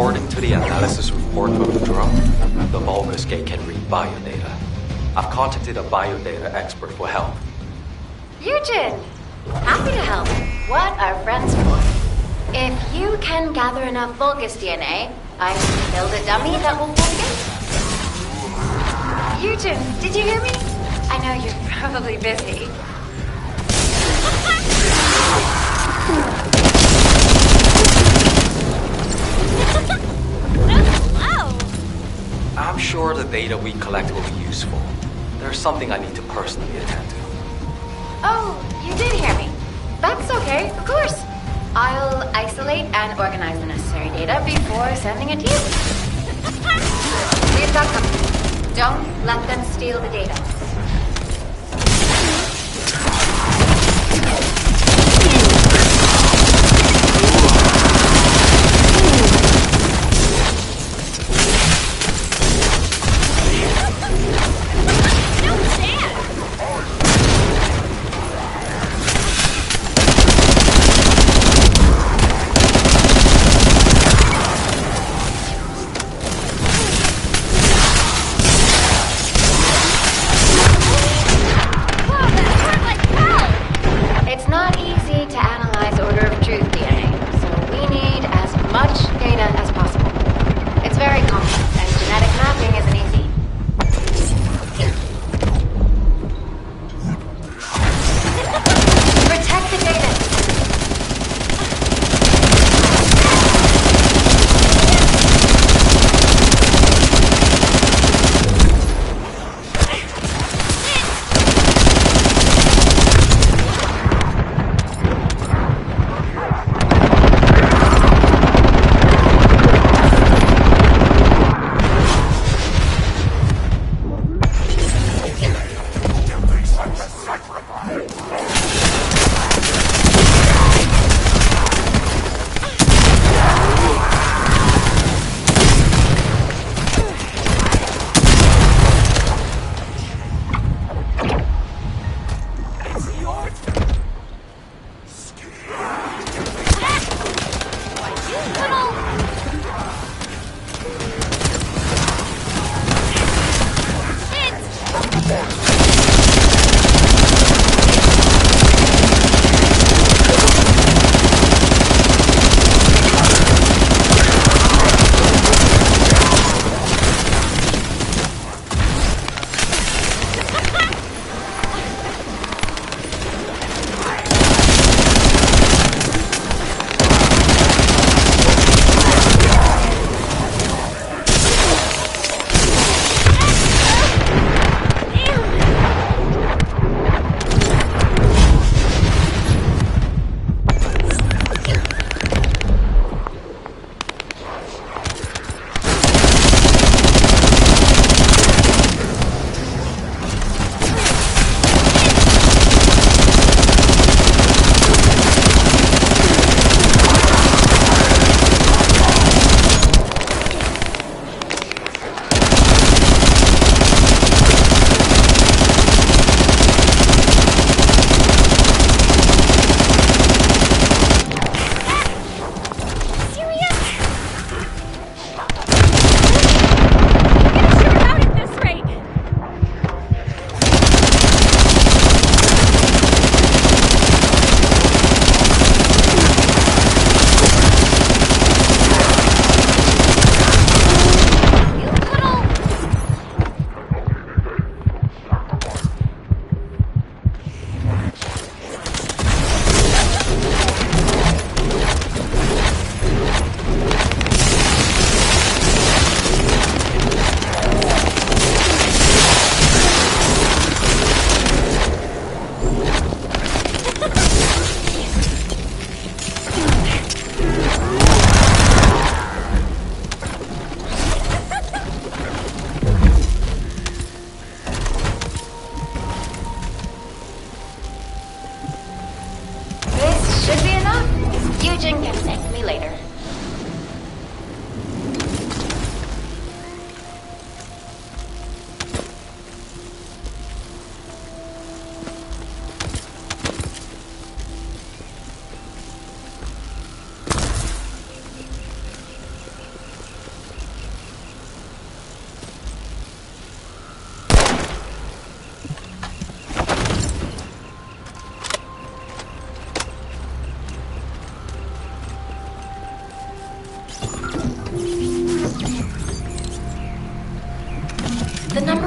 According to the analysis report of the drone, the Vulgus gate can read biodata. I've contacted a biodata expert for help. Yujin! Happy to help. What are friends for? If you can gather enough Vulgus DNA, I can build a dummy that will focus. Yujin, did you hear me? I know you're probably busy. I'm sure the data we collect will be useful. There's something I need to personally attend to. Oh, you did hear me. That's okay, of course. I'll isolate and organize the necessary data before sending it to you. We've got company. Don't let them steal the data.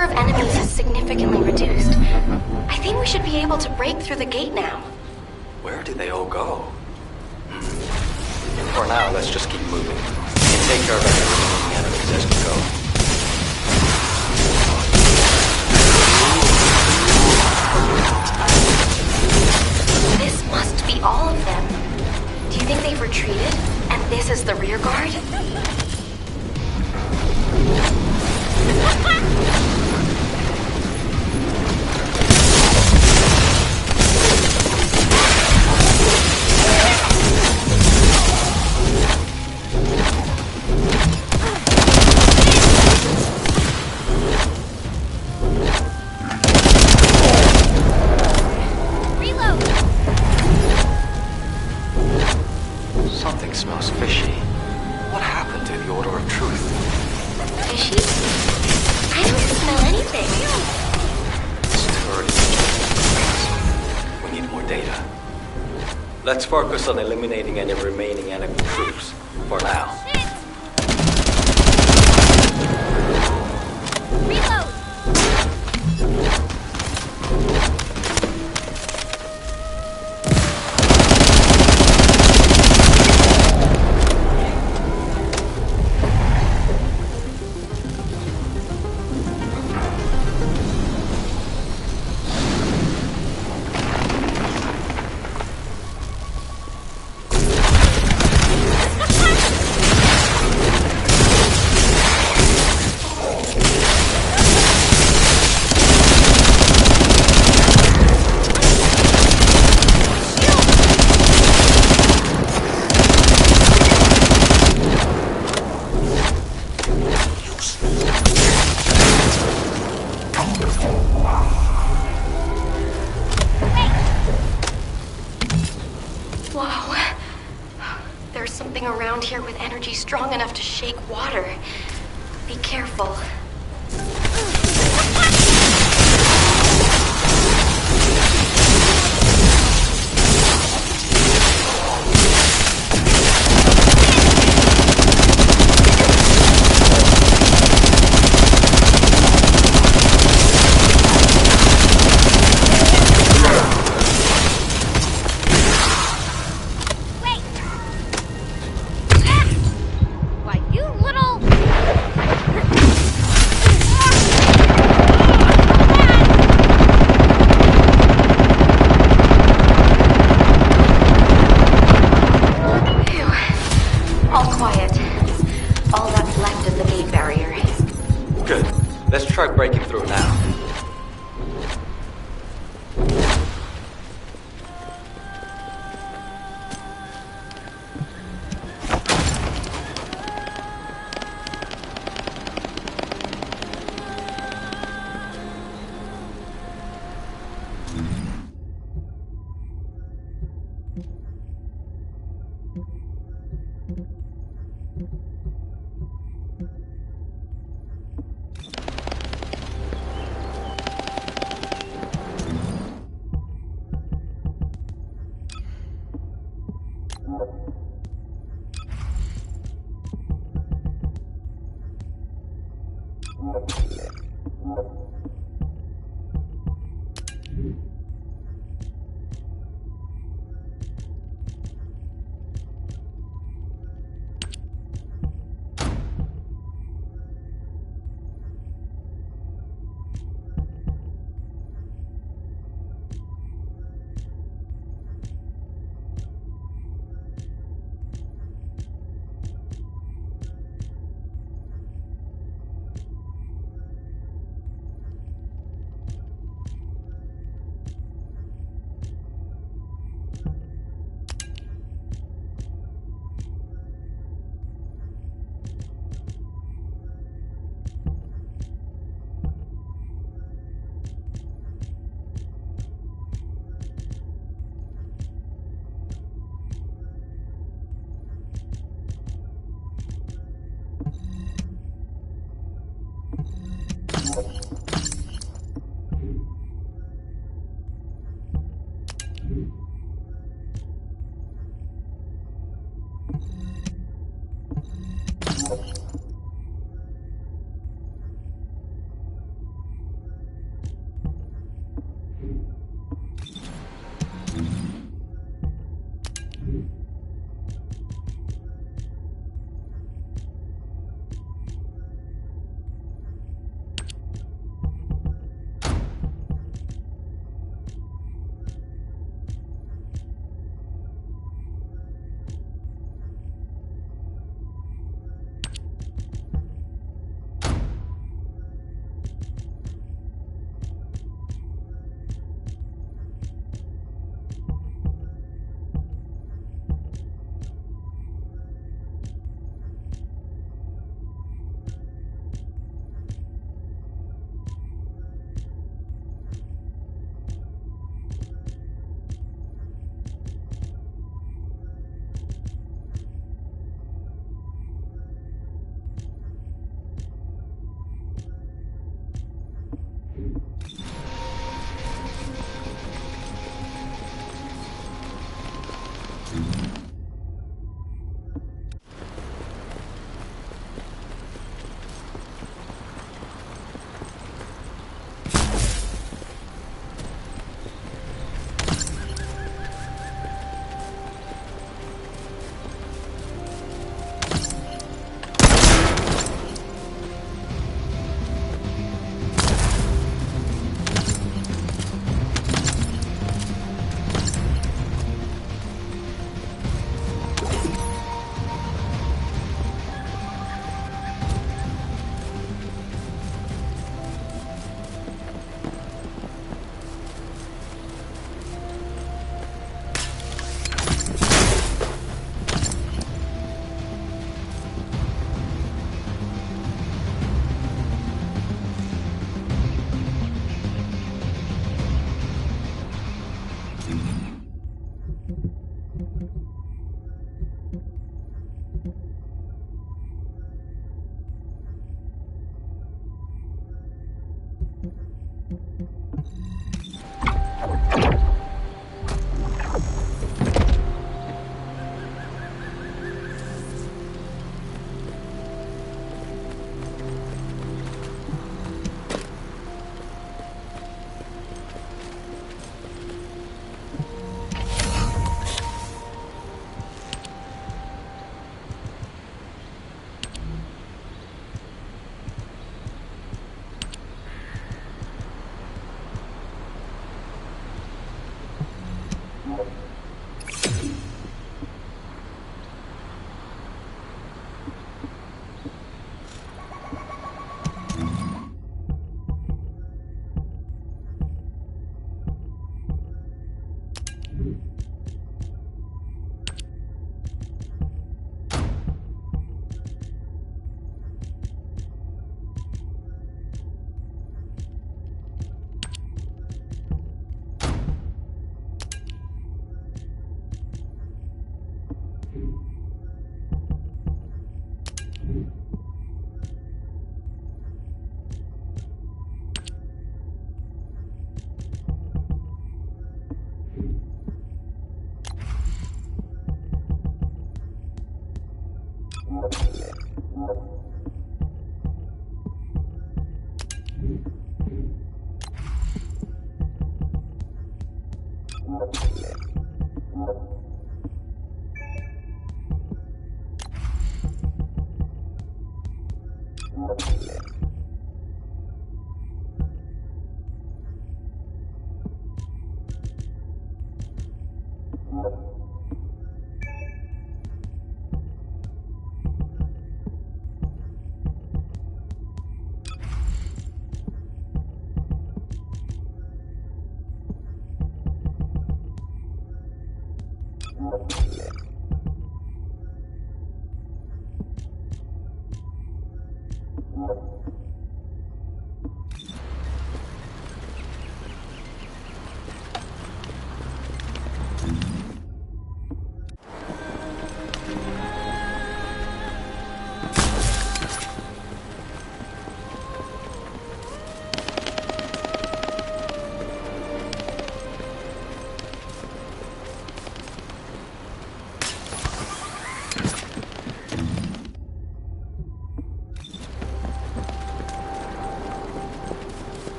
number of enemies is significantly reduced. I think we should be able to break through the gate now. Where did they all go? For now, let's just keep moving. We can take care of any remaining enemies as we go. This must be all of them. Do you think they've retreated? And this is the rear guard? Something smells fishy. What happened to the Order of Truth? Fishy? I don't smell anything. This turret is... We need more data. Let's focus on eliminating any remaining enemy troops. For now. Around here with energy strong enough to shake water. Be careful. Let's try breaking through now.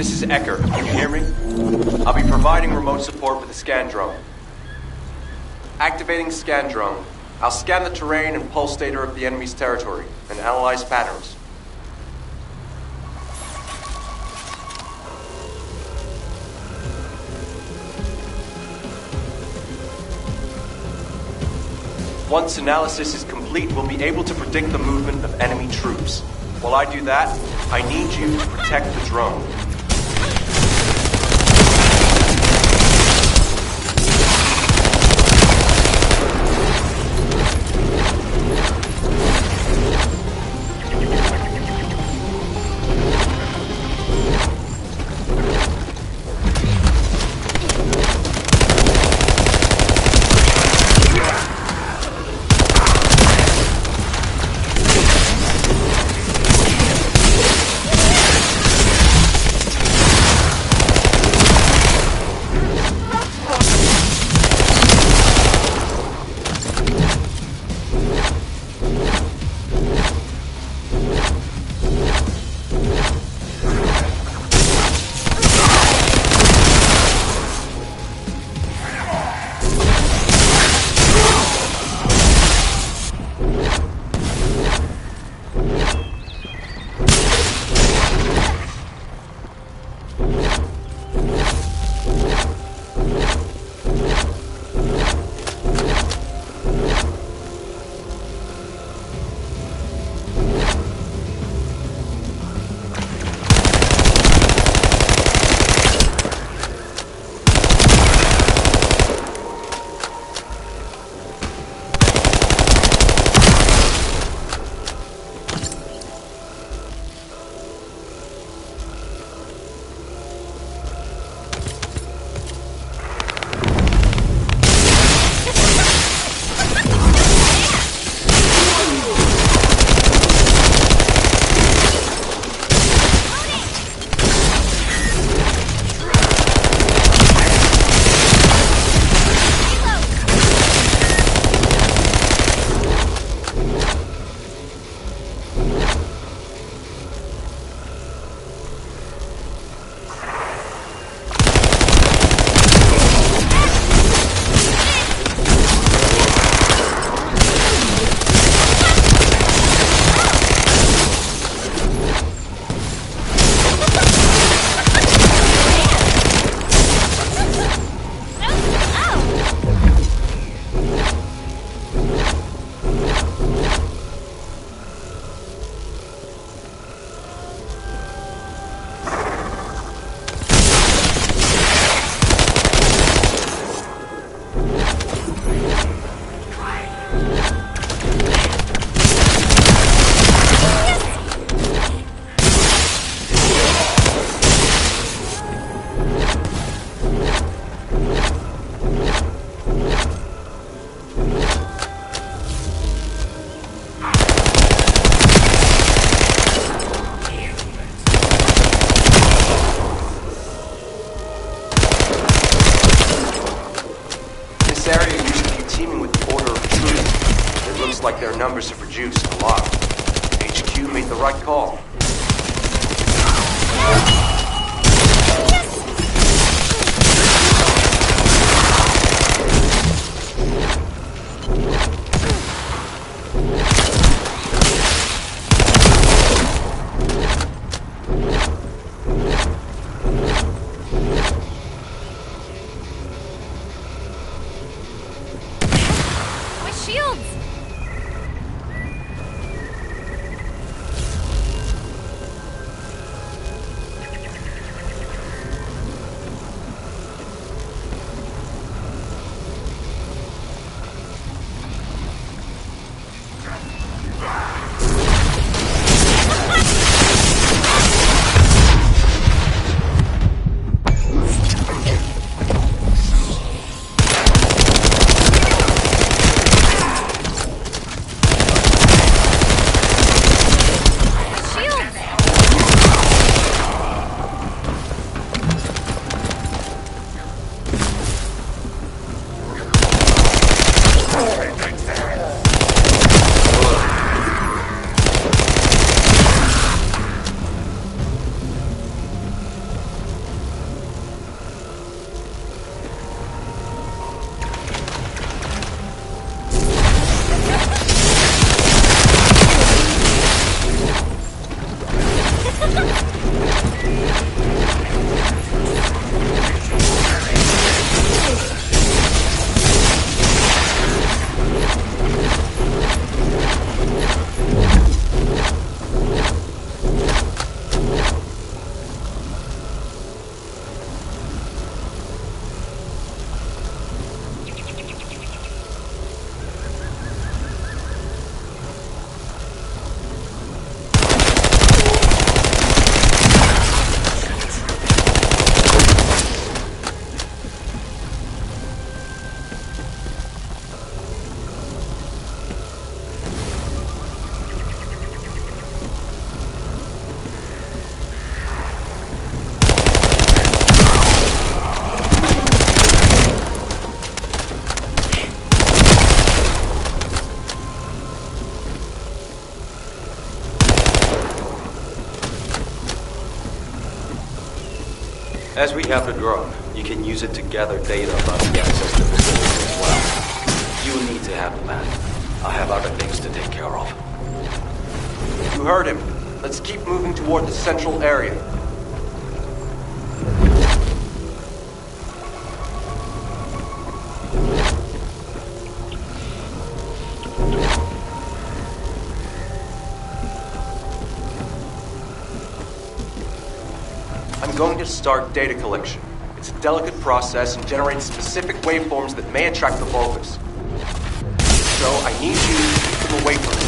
this is Ecker. Can you hear me? I'll be providing remote support with the scan drone. Activating scan drone. I'll scan the terrain and pulse data of the enemy's territory and analyze patterns. Once analysis is complete, we'll be able to predict the movement of enemy troops. While I do that, I need you to protect the drone. like their numbers have reduced a lot. HQ made the right call. As we have the drone, you can use it to gather data about the ancestor facility as well. You need to have the map. I have other things to take care of. You heard him. Let's keep moving toward the central area. I'm going to start data collection. It's a delicate process and generates specific waveforms that may attract the Vulgus. So I need you to keep them away from it.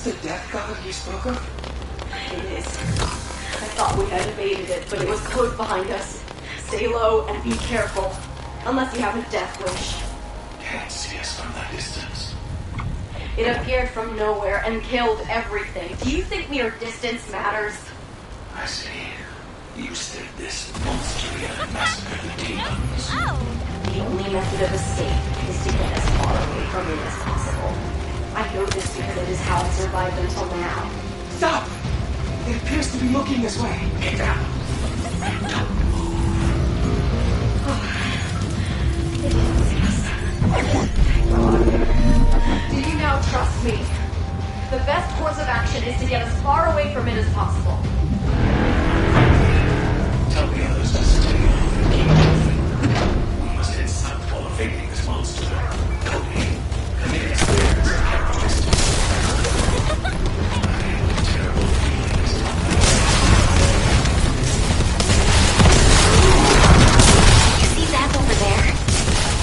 The death god you spoke of? It is. I thought we had evaded it, but it was close behind us. Stay low and be careful. Unless you have a death wish. Can't see us from that distance. It appeared from nowhere and killed everything. Do you think mere distance matters? I see. You said this monster had massacred the demons. The only method of escape is to get as far away from it as possible. I know this because it is how I survived until now. Stop! It appears to be looking this way. Get down. Don't move. It didn't see us. Thank God. Do you now trust me? The best course of action is to get as far away from it as possible. Tell the others to stay off and keep moving. We must hit south while evading this monster. Cody, commit experience and have distance. I have a terrible feeling this time. You see that over there?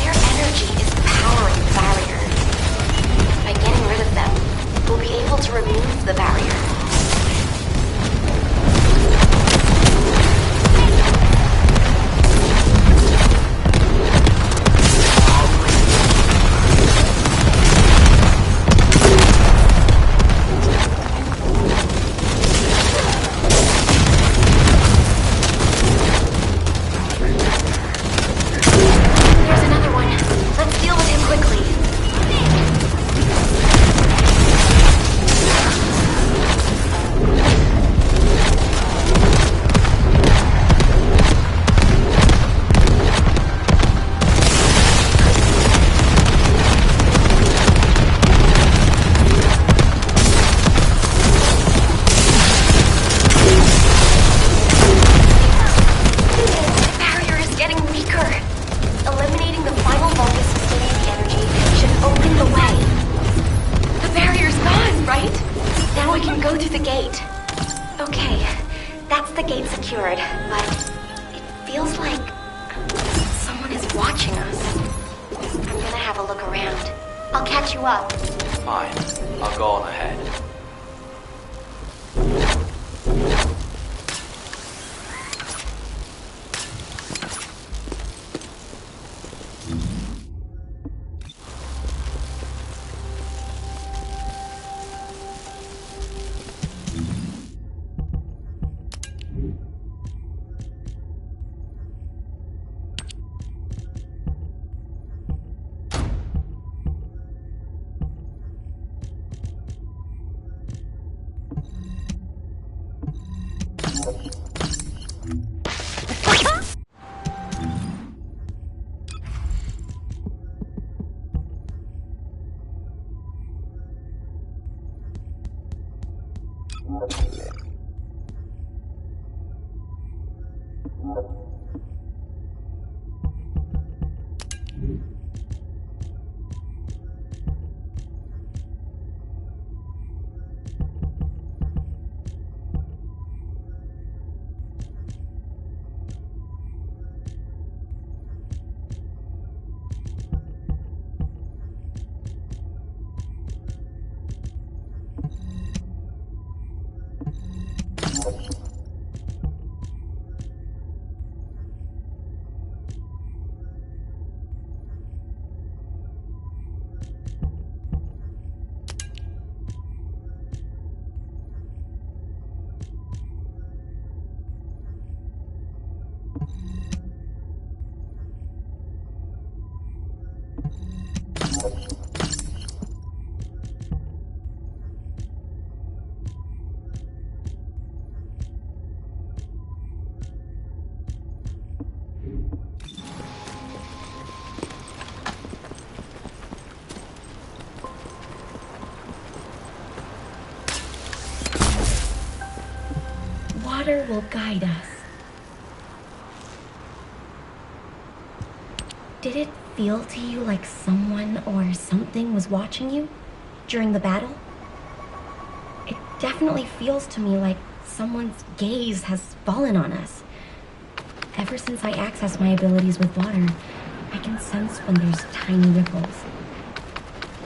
Their energy is powering the barrier. By getting rid of them, we'll be able to remove the barrier. can go through the gate. Okay, that's the gate secured, but it feels like someone is watching us. I'm gonna have a look around. I'll catch you up. Fine. I'll go on ahead. Water will guide us. Did it feel to you like someone or something was watching you during the battle? It definitely feels to me like someone's gaze has fallen on us. Ever since I access my abilities with water, I can sense when there's tiny ripples.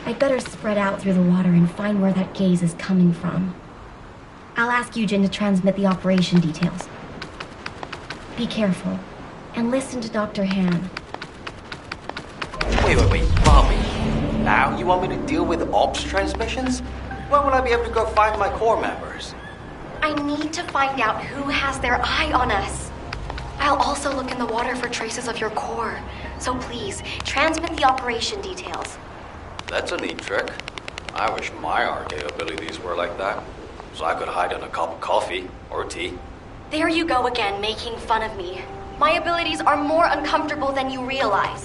I'd better spread out through the water and find where that gaze is coming from. I'll ask Yujin to transmit the operation details. Be careful, and listen to Dr. Han. Wait, Bobby. Now you want me to deal with ops transmissions? When will I be able to go find my core members? I need to find out who has their eye on us. I'll also look in the water for traces of your core. So please, transmit the operation details. That's a neat trick. I wish my RK abilities were like that. So I could hide in a cup of coffee or tea. There you go again, making fun of me. My abilities are more uncomfortable than you realize.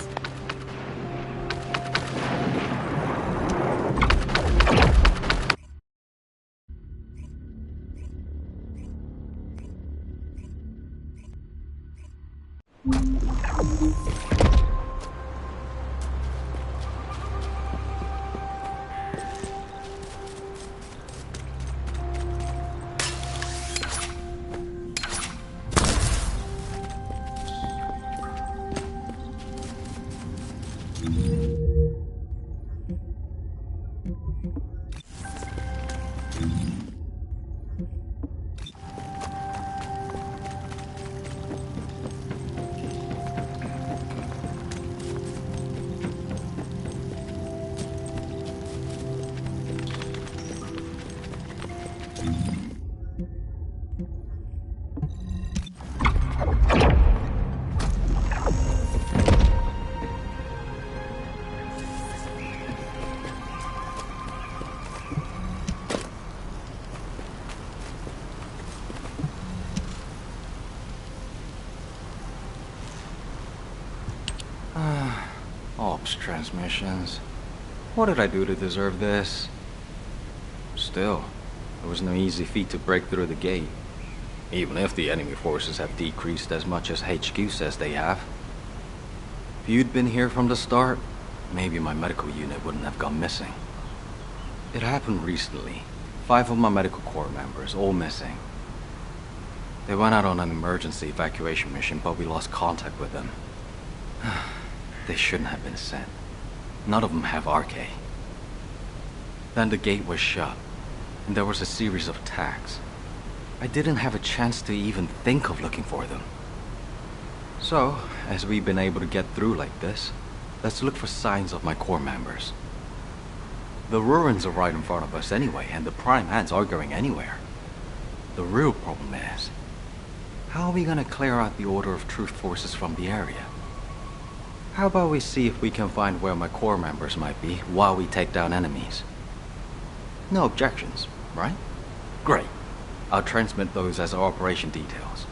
Ops transmissions. What did I do to deserve this? Still, it was no easy feat to break through the gate. Even if the enemy forces have decreased as much as HQ says they have. If you'd been here from the start, maybe my medical unit wouldn't have gone missing. It happened recently, 5 of my medical corps members, all missing. They went out on an emergency evacuation mission, but we lost contact with them. They shouldn't have been sent. None of them have RK. Then the gate was shut, and there was a series of attacks. I didn't have a chance to even think of looking for them. So, as we've been able to get through like this, let's look for signs of my corps members. The ruins are right in front of us anyway, and the Prime Hands aren't going anywhere. The real problem is, how are we gonna clear out the Order of Truth forces from the area? How about we see if we can find where my corps members might be while we take down enemies? No objections, right? Great. I'll transmit those as our operation details.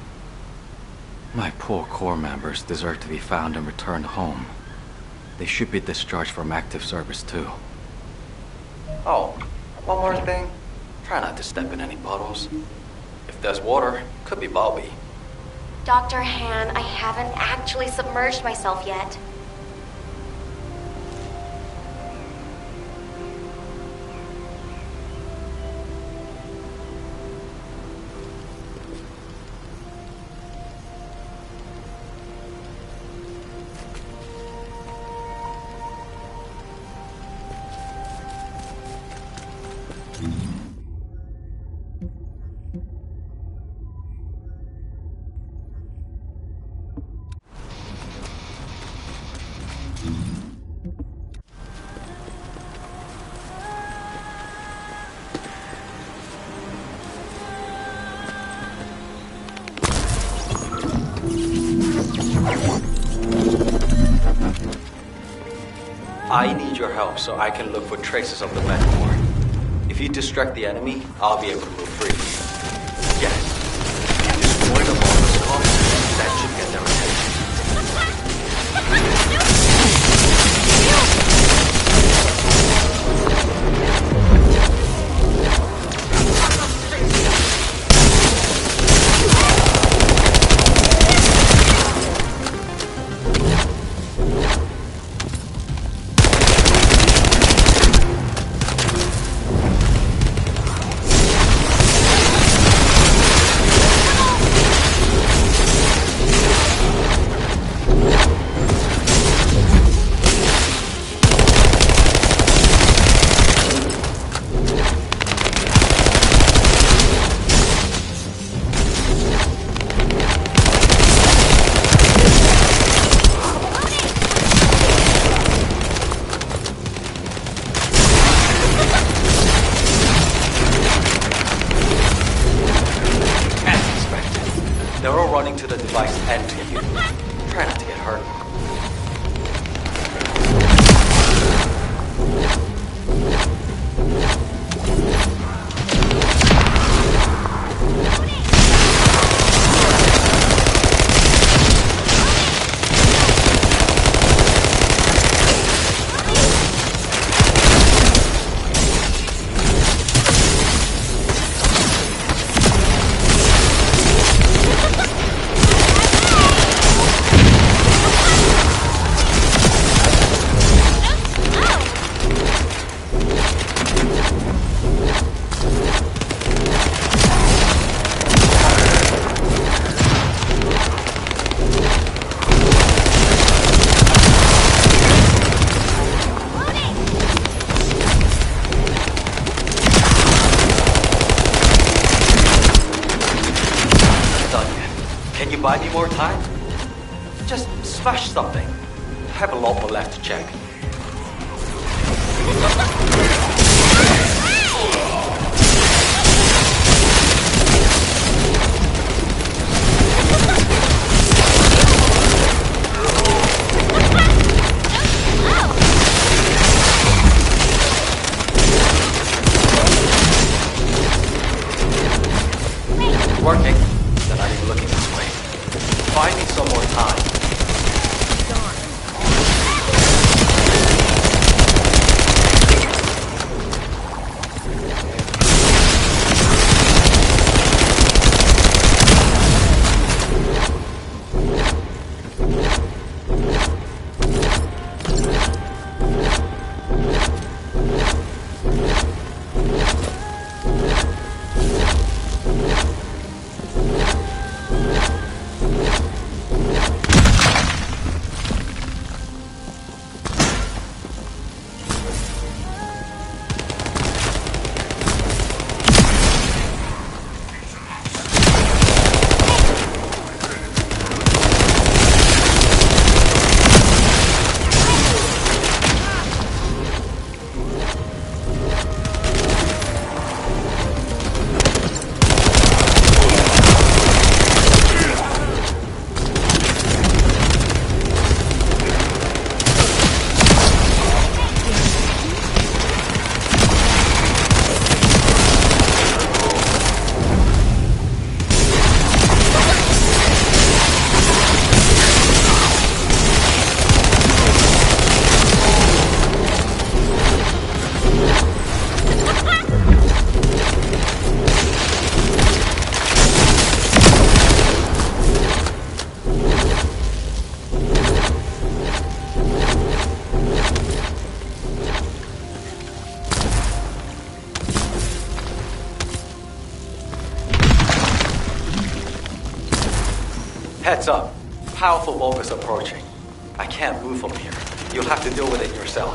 My poor corps members deserve to be found and returned home. They should be discharged from active service too. Oh, one more thing. Try not to step in any puddles. If there's water, could be Bobby. Dr. Han, I haven't actually submerged myself yet. I need your help so I can look for traces of the Metaphor. If you distract the enemy, I'll be able to move freely. Yes. If you destroy the monster's coffin, that should get their attention. To the device and to you. Try not to get hurt. Buy me more time? Just smash something. I have a lot more left to check. Working? Then I need looking this way. Find me some more time. Heads up. Powerful Vulgus approaching. I can't move from here. You'll have to deal with it yourself.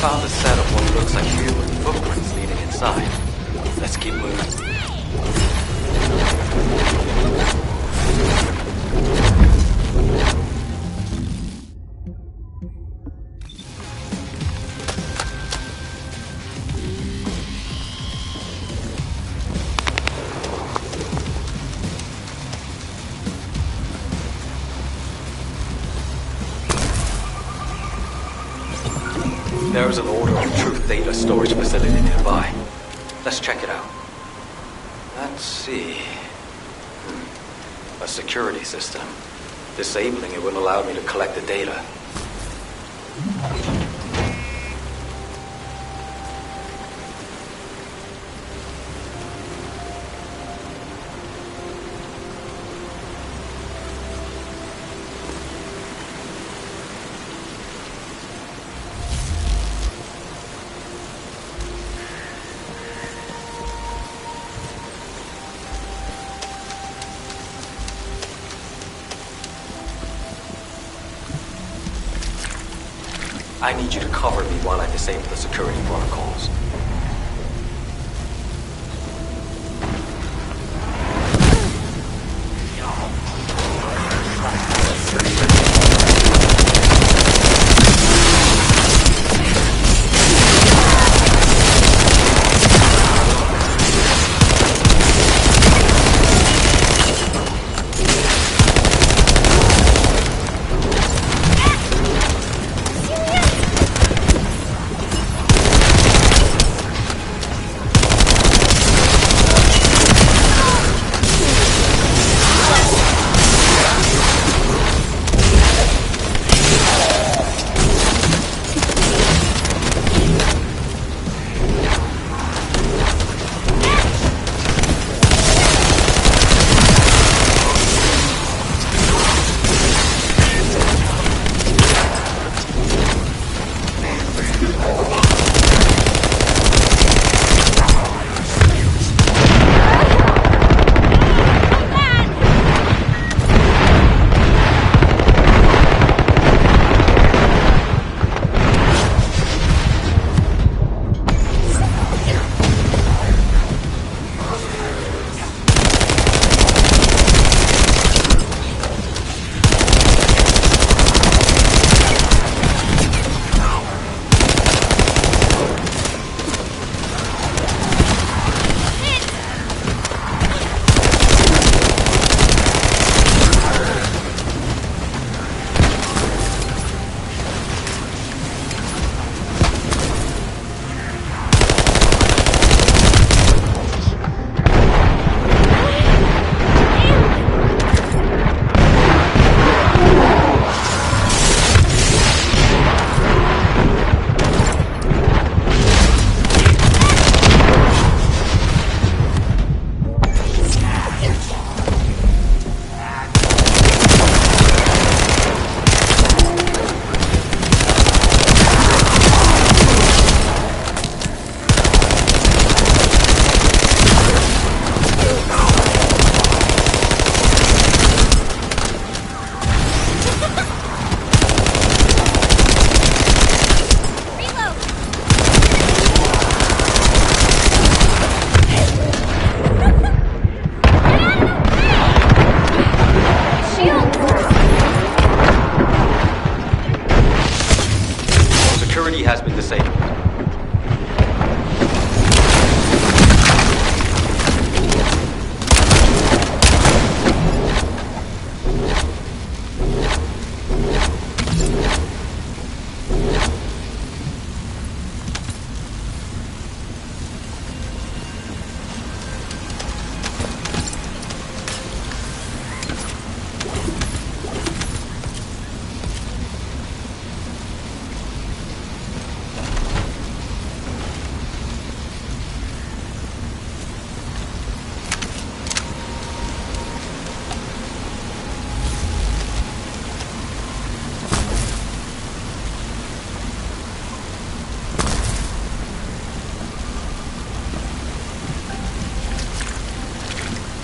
Found a set of what looks like human footprints leading inside. Let's keep moving. There's an Order of Truth data storage facility nearby. Let's check it out. Let's see. A security system. Disabling it will allow me to collect the data. I need you to cover me while I disable the security protocols.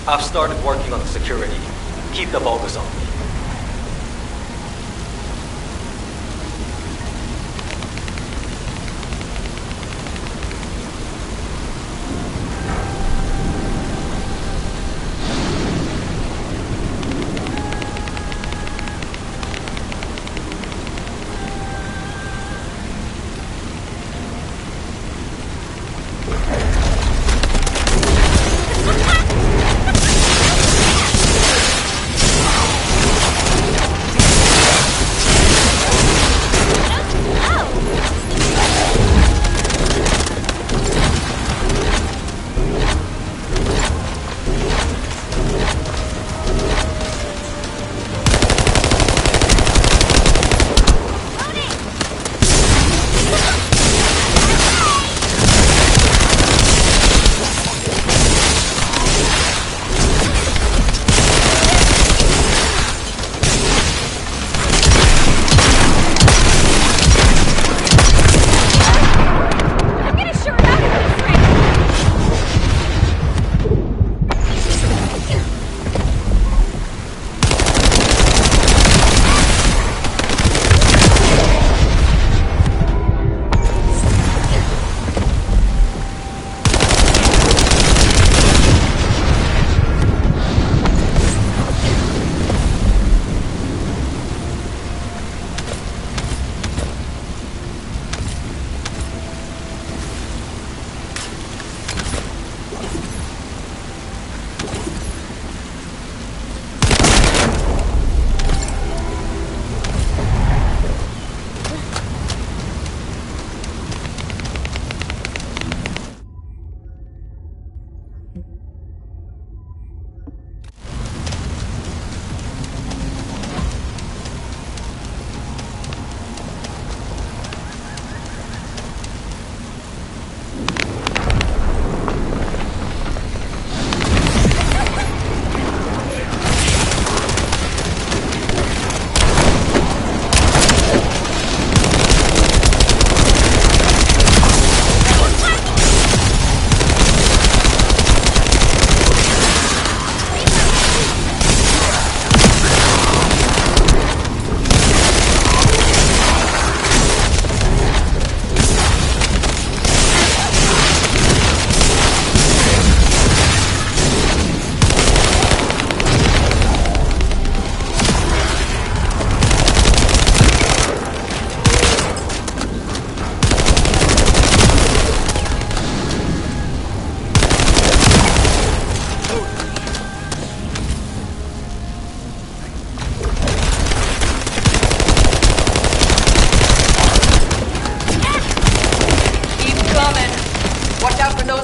I've started working on the security. Keep the focus on me.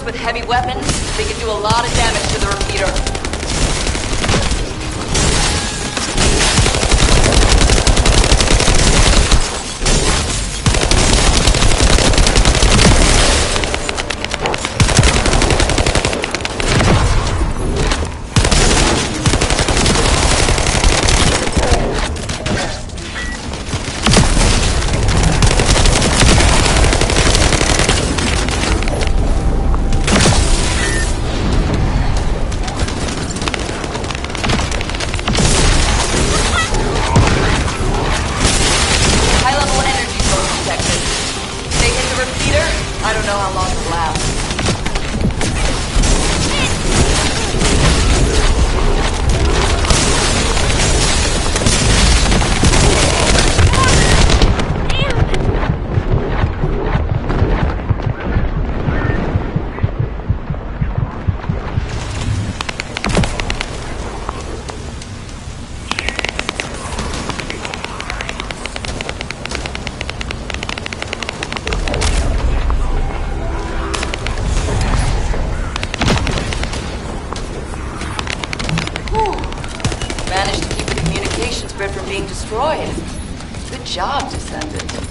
with heavy weapons, they can do a lot of damage to the repeater. I don't know how long it'll last. Managed to keep the communications grid from being destroyed. Good job, Descendant.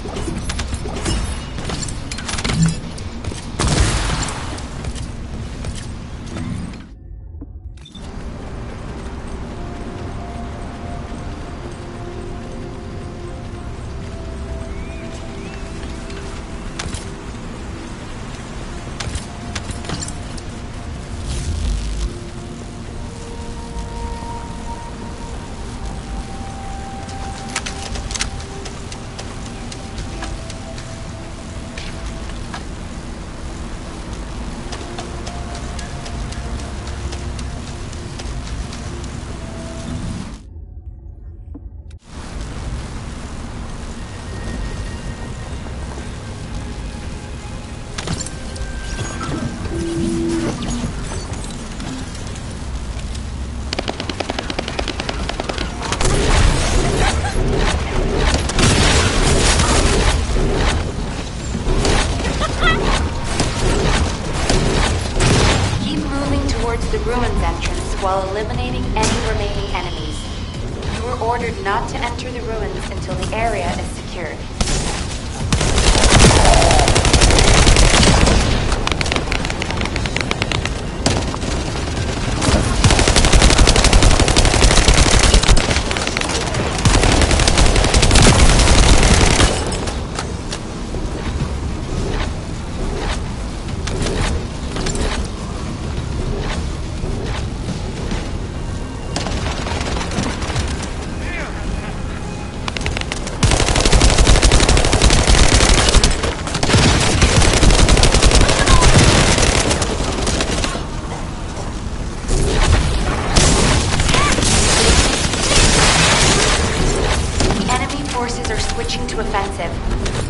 eliminating any remaining enemies. You were ordered not to enter the ruins until the area is secured.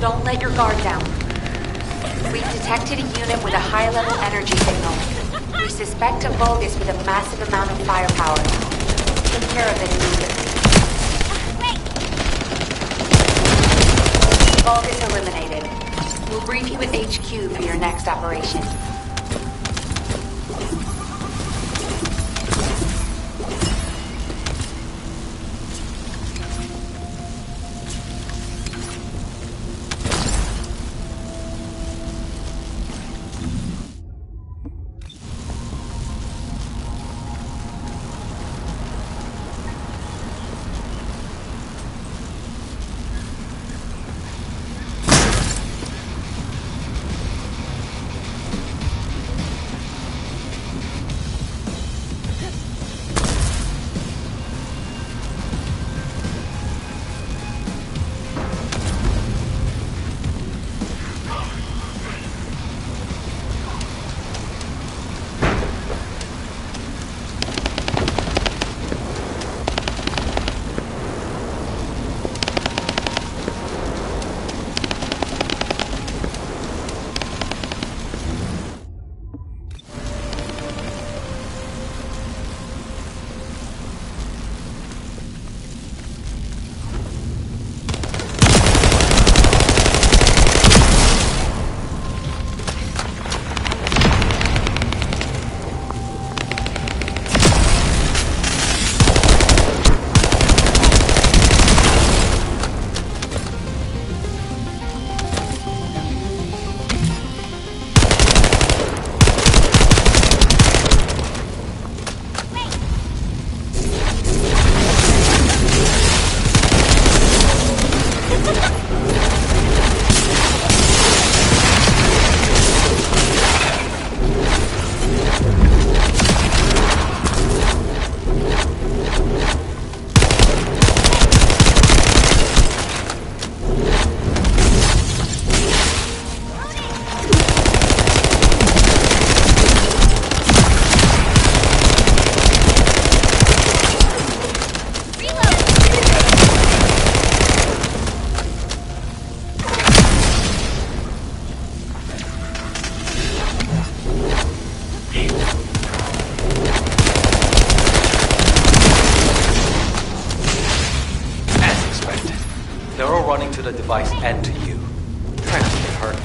Don't let your guard down. We've detected a unit with a high-level energy signal. We suspect a Vulgus with a massive amount of firepower. Take care of it immediately. Vulgus eliminated. We'll brief you at HQ for your next operation. To the device and to you. Try not to get hurt.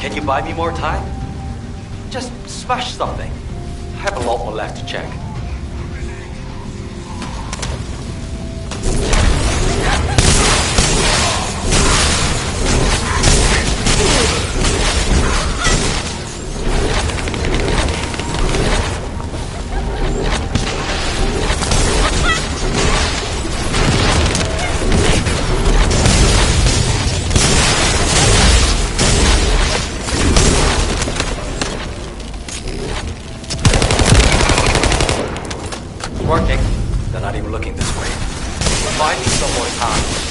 Can you buy me more time? Just smash something. I have a lot more left to check. Working. They're not even looking this way. Find me some more time.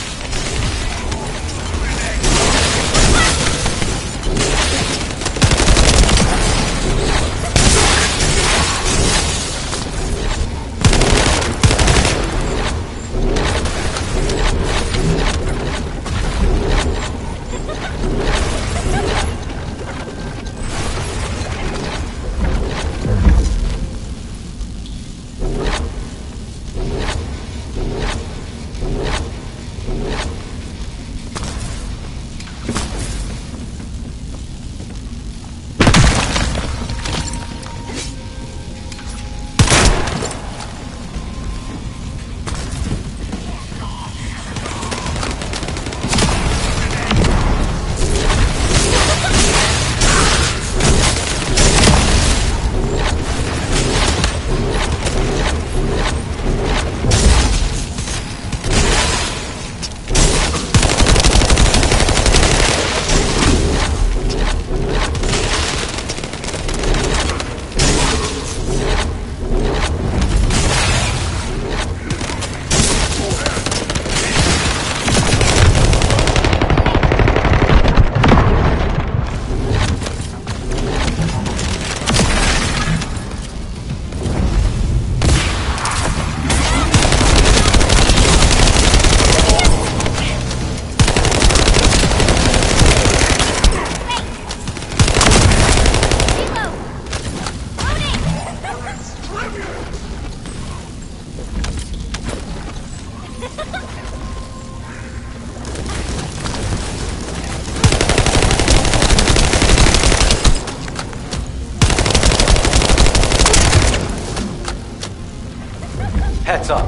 Heads up.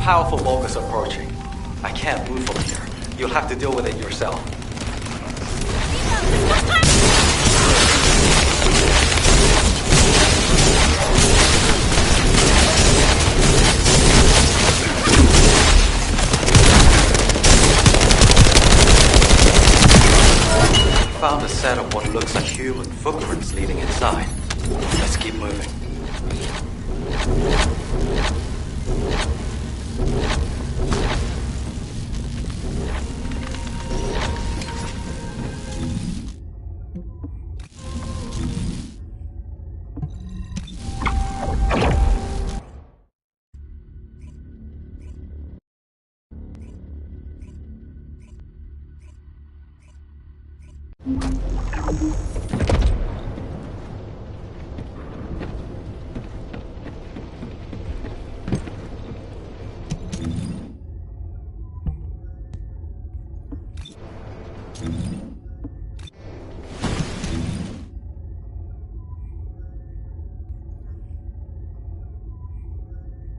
Powerful Vulgus approaching. I can't move from here. You'll have to deal with it yourself. Found a set of what looks like human footprints leading inside. Let's keep moving.